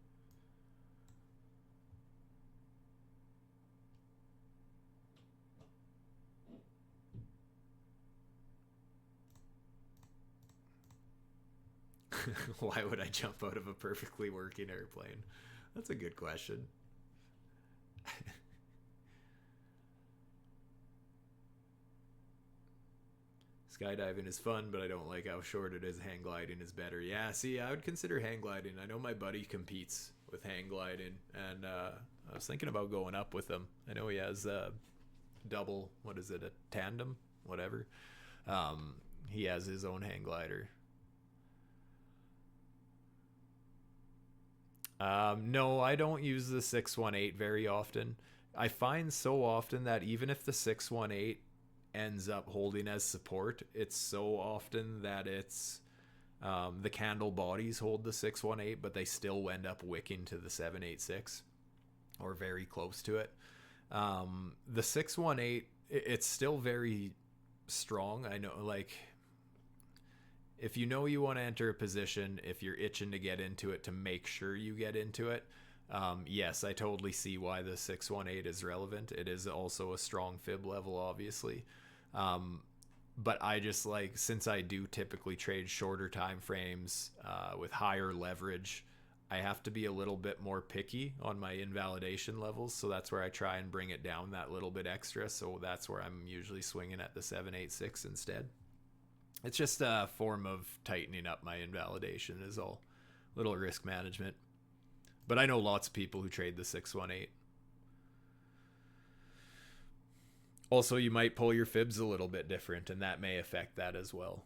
Why would I jump out of a perfectly working airplane? That's a good question. Skydiving is fun, but I don't like how short it is. Hang gliding is better. Yeah, see, I would consider hang gliding. I know my buddy competes with hang gliding, and I was thinking about going up with him. I know he has double, what is it, a tandem? Whatever. He has his own hang glider. No, I don't use the 618 very often. I find so often that even if the 618 ends up holding as support, it's so often that it's the candle bodies hold the 618, but they still end up wicking to the 786 or very close to it. The 618, it's still very strong. I know, like, if you know you want to enter a position, if you're itching to get into it, to make sure you get into it, yes, I totally see why the 618 is relevant. It is also a strong fib level, obviously. But I just like, since I do typically trade shorter time frames with higher leverage, I have to be a little bit more picky on my invalidation levels. So that's where I try and bring it down that little bit extra. So that's where I'm usually swinging at the 786 instead. It's just a form of tightening up my invalidation is all. Little risk management. But I know lots of people who trade the 618. Also, you might pull your fibs a little bit different, and that may affect that as well.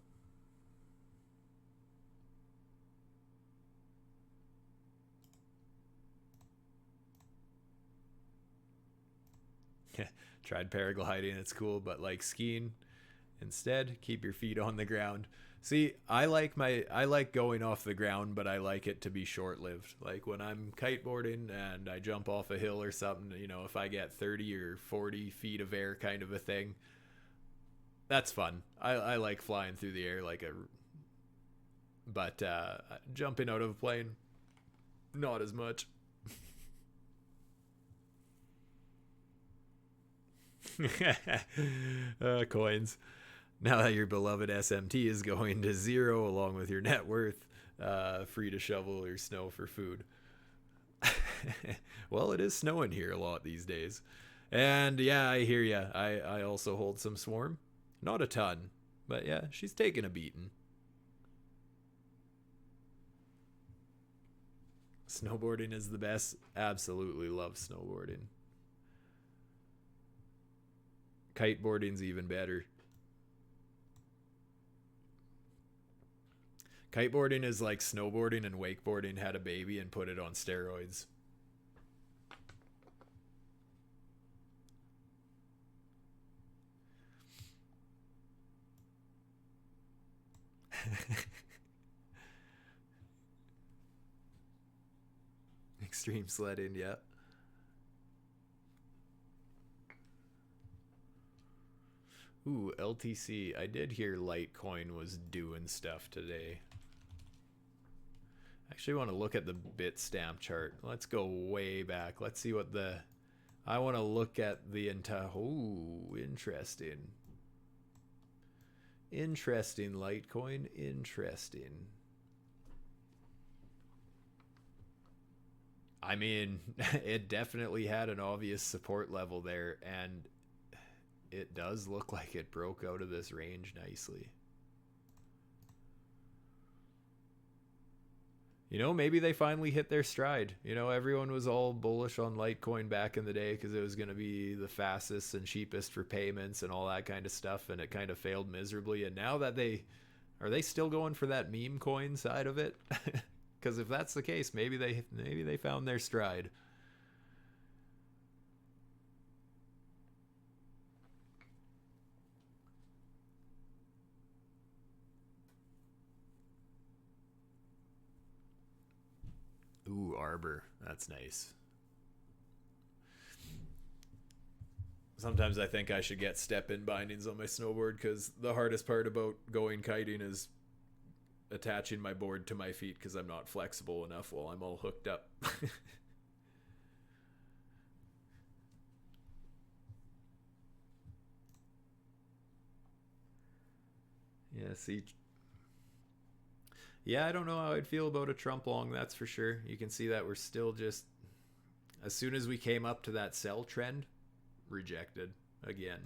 Tried paragliding, it's cool, but like skiing, instead, keep your feet on the ground. See, I like going off the ground, but I like it to be short-lived. Like when I'm kiteboarding and I jump off a hill or something, you know, if I get 30 or 40 feet of air kind of a thing, that's fun. I like flying through the air like a, but jumping out of a plane, not as much. Coins. Now that your beloved SMT is going to zero along with your net worth, free to shovel your snow for food. Well, it is snowing here a lot these days. And yeah, I hear ya. I also hold some swarm. Not a ton, but yeah, she's taking a beating. Snowboarding is the best. Absolutely love snowboarding. Kiteboarding's even better. Kiteboarding is like snowboarding and wakeboarding had a baby and put it on steroids. Extreme sledding, yeah. Ooh, LTC. I did hear Litecoin was doing stuff today. I actually want to look at the Bitstamp chart. Let's go way back. Let's see what the... I want to look at the entire... Ooh, interesting. Interesting, Litecoin. Interesting. I mean, it definitely had an obvious support level there, and it does look like it broke out of this range nicely. You know, maybe they finally hit their stride. You know, everyone was all bullish on Litecoin back in the day because it was going to be the fastest and cheapest for payments and all that kind of stuff, and it kind of failed miserably. And now that are they still going for that meme coin side of it? Because if that's the case, maybe they found their stride. Ooh, Arbor. That's nice. Sometimes I think I should get step-in bindings on my snowboard because the hardest part about going kiting is attaching my board to my feet because I'm not flexible enough while I'm all hooked up. Yeah, see. Yeah, I don't know how I'd feel about a Trump long, that's for sure. You can see that we're still just, as soon as we came up to that sell trend, rejected again.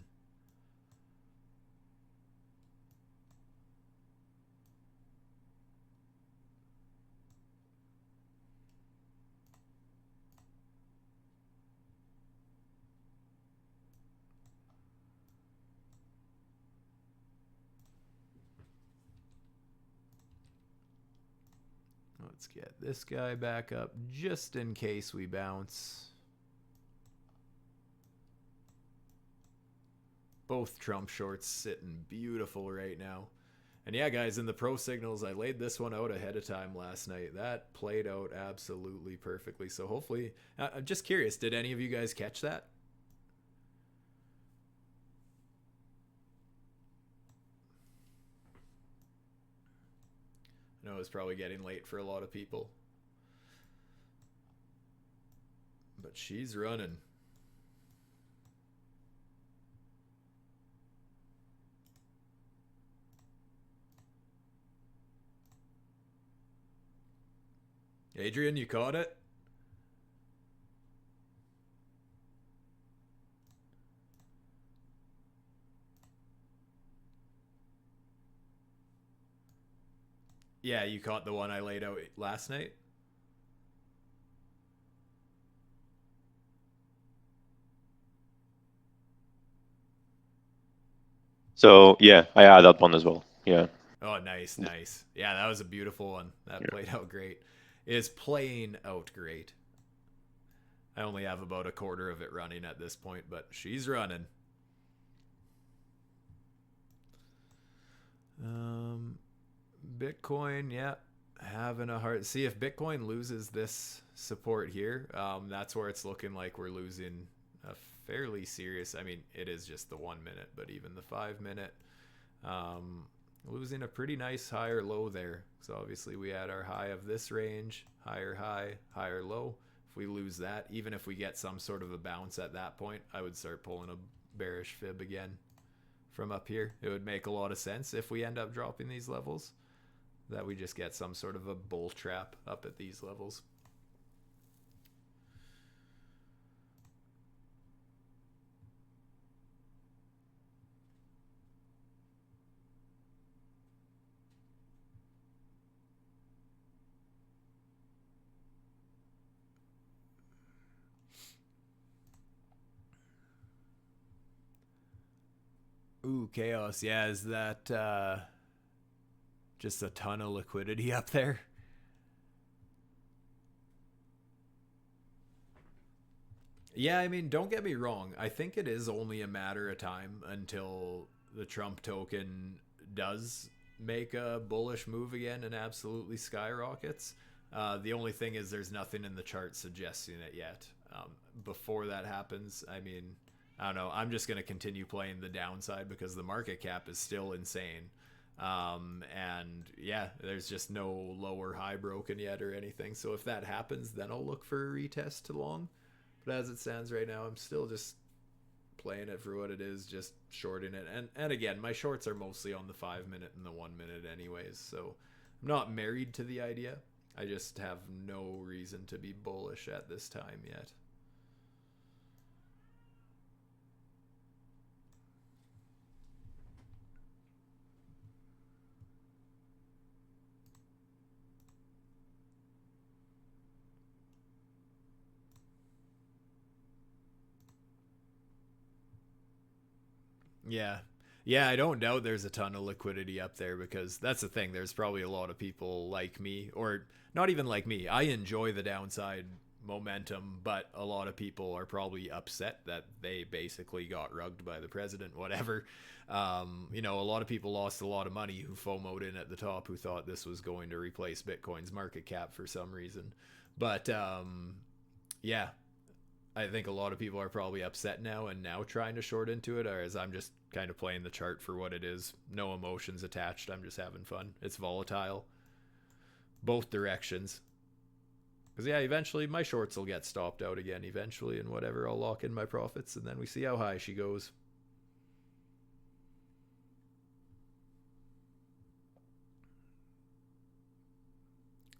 Let's get this guy back up just in case we bounce. Both Trump shorts sitting beautiful right now. And yeah, guys, in the pro signals, I laid this one out ahead of time last night. That played out absolutely perfectly. So hopefully, I'm just curious, did any of you guys catch that? I know it's probably getting late for a lot of people. But she's running. Adrian, you caught it? Yeah, you caught the one I laid out last night? So yeah, I had that one as well. Yeah. Oh, nice, nice. Yeah, that was a beautiful one. That played out great. Is playing out great. I only have about a quarter of it running at this point, but she's running. Um, Bitcoin, yeah, having a hard. See if Bitcoin loses this support here. That's where it's looking like we're losing a fairly serious. I mean, it is just the 1 minute, but even the 5 minute, um, losing a pretty nice higher low there. So obviously we had our high of this range, higher high, higher low. If we lose that, even if we get some sort of a bounce at that point, I would start pulling a bearish fib again from up here. It would make a lot of sense if we end up dropping these levels, that we just get some sort of a bull trap up at these levels. Ooh, chaos. Yeah, is that just a ton of liquidity up there? Yeah, I mean, don't get me wrong. I think it is only a matter of time until the Trump token does make a bullish move again and absolutely skyrockets. The only thing is, there's nothing in the chart suggesting it yet. Before that happens, I mean, I don't know. I'm just going to continue playing the downside because the market cap is still insane. And yeah, there's just no lower high broken yet or anything. So if that happens, then I'll look for a retest to long. But as it stands right now, I'm still just playing it for what it is, just shorting it. And again, my shorts are mostly on the 5 minute and the 1 minute anyways, so I'm not married to the idea. I just have no reason to be bullish at this time yet. Yeah. Yeah, I don't doubt there's a ton of liquidity up there because that's the thing. There's probably a lot of people like me, or not even like me. I enjoy the downside momentum, but a lot of people are probably upset that they basically got rugged by the president, whatever. A lot of people lost a lot of money who FOMO'd in at the top who thought this was going to replace Bitcoin's market cap for some reason. But yeah, I think a lot of people are probably upset now and now trying to short into it, whereas I'm just kind of playing the chart for what it is. No emotions attached. I'm just having fun. It's volatile, both directions. Because yeah, eventually my shorts will get stopped out again eventually, and whatever, I'll lock in my profits, and then we see how high she goes.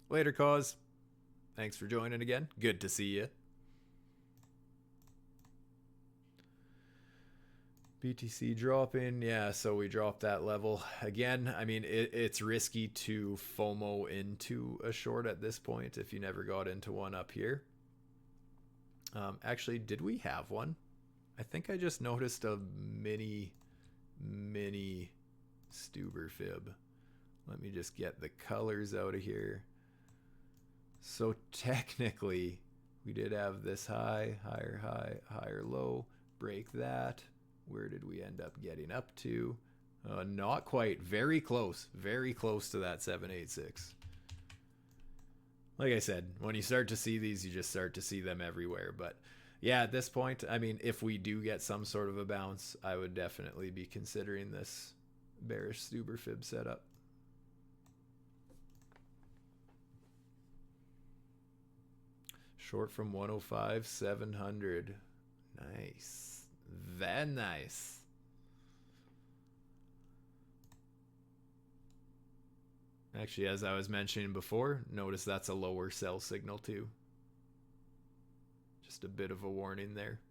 Later, cause. Thanks for joining again. Good to see you. BTC dropping, yeah, so we dropped that level again. I mean, it's risky to FOMO into a short at this point if you never got into one up here. Actually, did we have one? I think I just noticed a mini Stuber Fib. Let me just get the colors out of here. So technically, we did have this high, higher high, higher low. Break that. Where did we end up getting up to? Not quite. Very close to that 786. Like I said, when you start to see these, you just start to see them everywhere. But yeah, at this point, I mean, if we do get some sort of a bounce, I would definitely be considering this bearish Stuber Fib setup. Short from 105, 700. Nice. Very nice. Actually, as I was mentioning before, notice that's a lower sell signal too. Just a bit of a warning there.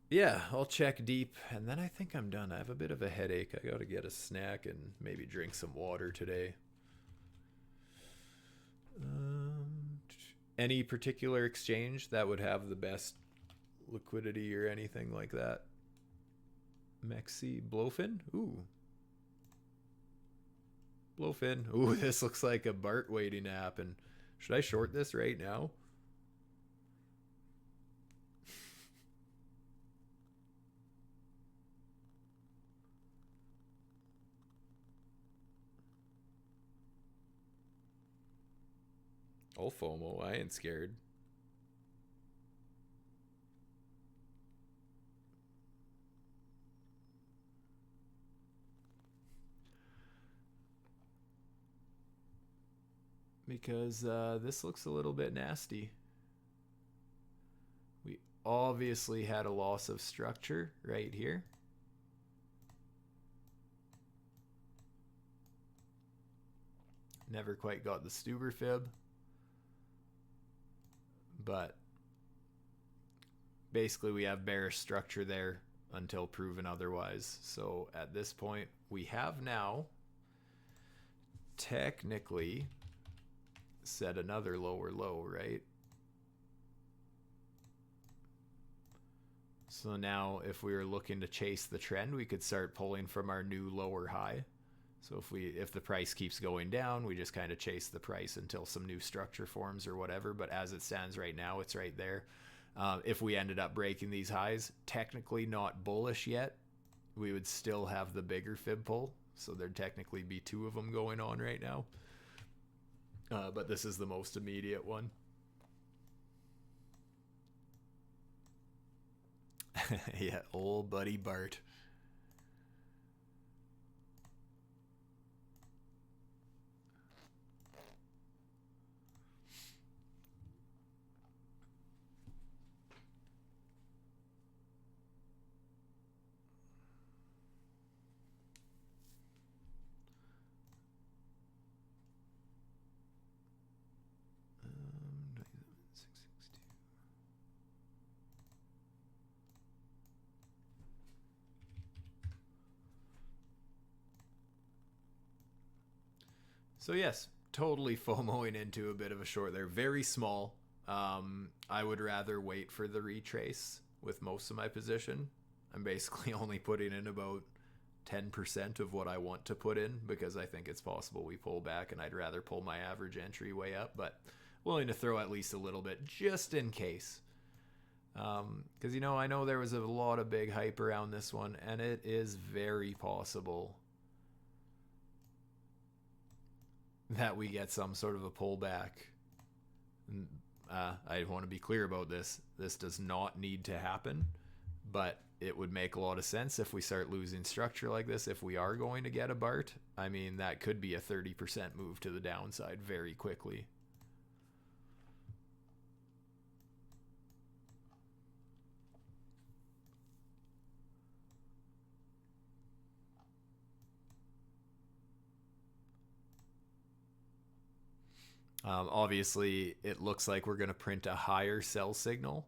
Yeah, I'll check deep, and then I think I'm done. I have a bit of a headache. I gotta get a snack and maybe drink some water today. Any particular exchange that would have the best liquidity or anything like that? Mexi, BloFin? Ooh. BloFin. Ooh, this looks like a BART waiting to happen. Should I short this right now? Oh, FOMO. I ain't scared. Because this looks a little bit nasty. We obviously had a loss of structure right here. Never quite got the Stuber Fib. But basically we have bearish structure there until proven otherwise. So at this point, we have now technically set another lower low, right? So now if we were looking to chase the trend, we could start pulling from our new lower high. So if the price keeps going down, we just kind of chase the price until some new structure forms or whatever. But as it stands right now, it's right there. If we ended up breaking these highs, technically not bullish yet, we would still have the bigger fib pull. So there'd technically be two of them going on right now. But this is the most immediate one. Yeah, old buddy Bart. So yes, totally FOMOing into a bit of a short there. Very small. I would rather wait for the retrace with most of my position. I'm basically only putting in about 10% of what I want to put in because I think it's possible we pull back, and I'd rather pull my average entry way up, but willing to throw at least a little bit just in case. Because, I know there was a lot of big hype around this one, and it is very possible that we get some sort of a pullback. I want to be clear about this. This does not need to happen, but it would make a lot of sense if we start losing structure like this. If we are going to get a BART, I mean, that could be a 30% move to the downside very quickly. Obviously, it looks like we're going to print a higher sell signal.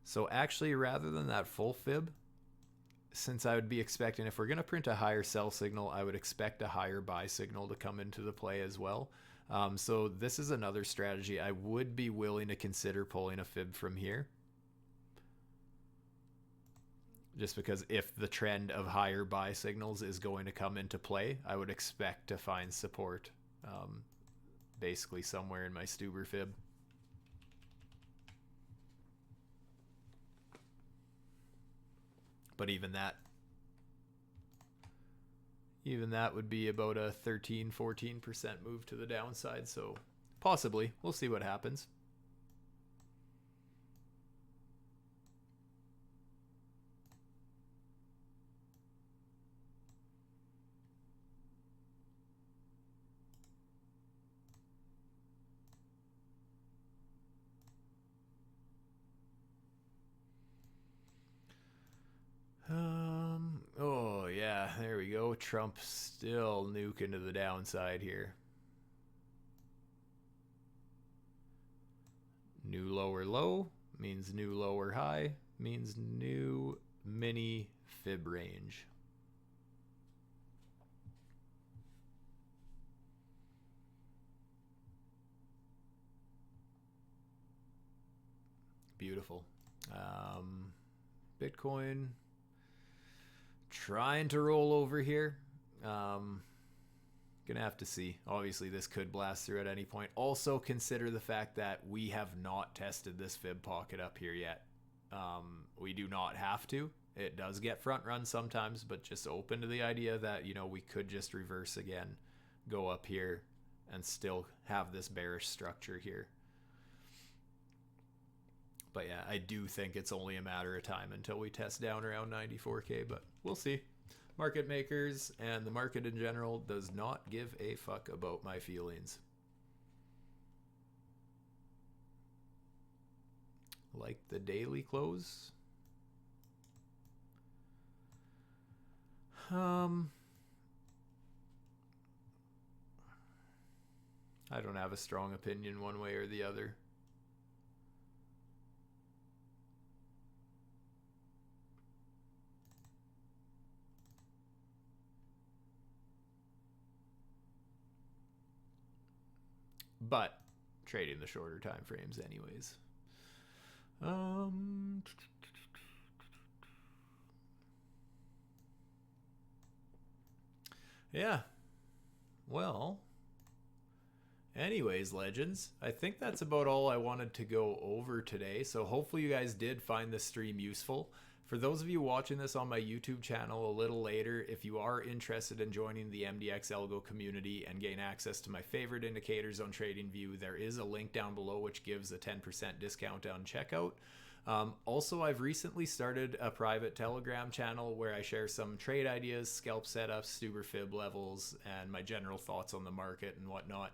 So actually, rather than that full fib, since I would be expecting, if we're going to print a higher sell signal, I would expect a higher buy signal to come into the play as well. So this is another strategy. I would be willing to consider pulling a fib from here. Just because if the trend of higher buy signals is going to come into play, I would expect to find support. Basically somewhere in my Stuber Fib. But even that would be about a 13-14% move to the downside, so possibly. We'll see what happens. Oh yeah, there we go. Trump still nuking to the downside here. New lower low means new lower high, means new mini fib range. Beautiful. Bitcoin trying to roll over here. Gonna have to see. Obviously, this could blast through at any point. Also, consider the fact that we have not tested this fib pocket up here yet. We do not have to. It does get front run sometimes, but just open to the idea that, you know, we could just reverse again, go up here, and still have this bearish structure here. But yeah, I do think it's only a matter of time until we test down around 94K, but we'll see. Market makers and the market in general does not give a fuck about my feelings. Like the daily close. I don't have a strong opinion one way or the other. But trading the shorter time frames anyways. Yeah. Well, anyways, legends, I think that's about all I wanted to go over today. So hopefully you guys did find this stream useful. For those of you watching this on my YouTube channel a little later, if you are interested in joining the MDX ALGO community and gain access to my favorite indicators on TradingView, there is a link down below which gives a 10% discount on checkout. Also, I've recently started a private Telegram channel where I share some trade ideas, scalp setups, Stuber Fib levels, and my general thoughts on the market and whatnot.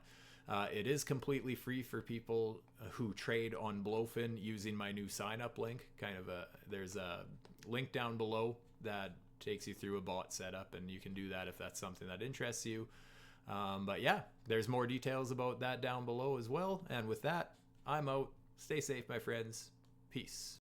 It is completely free for people who trade on BloFin using my new sign-up link. There's a link down below that takes you through a bot setup, and you can do that if that's something that interests you. But yeah, there's more details about that down below as well. And with that, I'm out. Stay safe, my friends. Peace.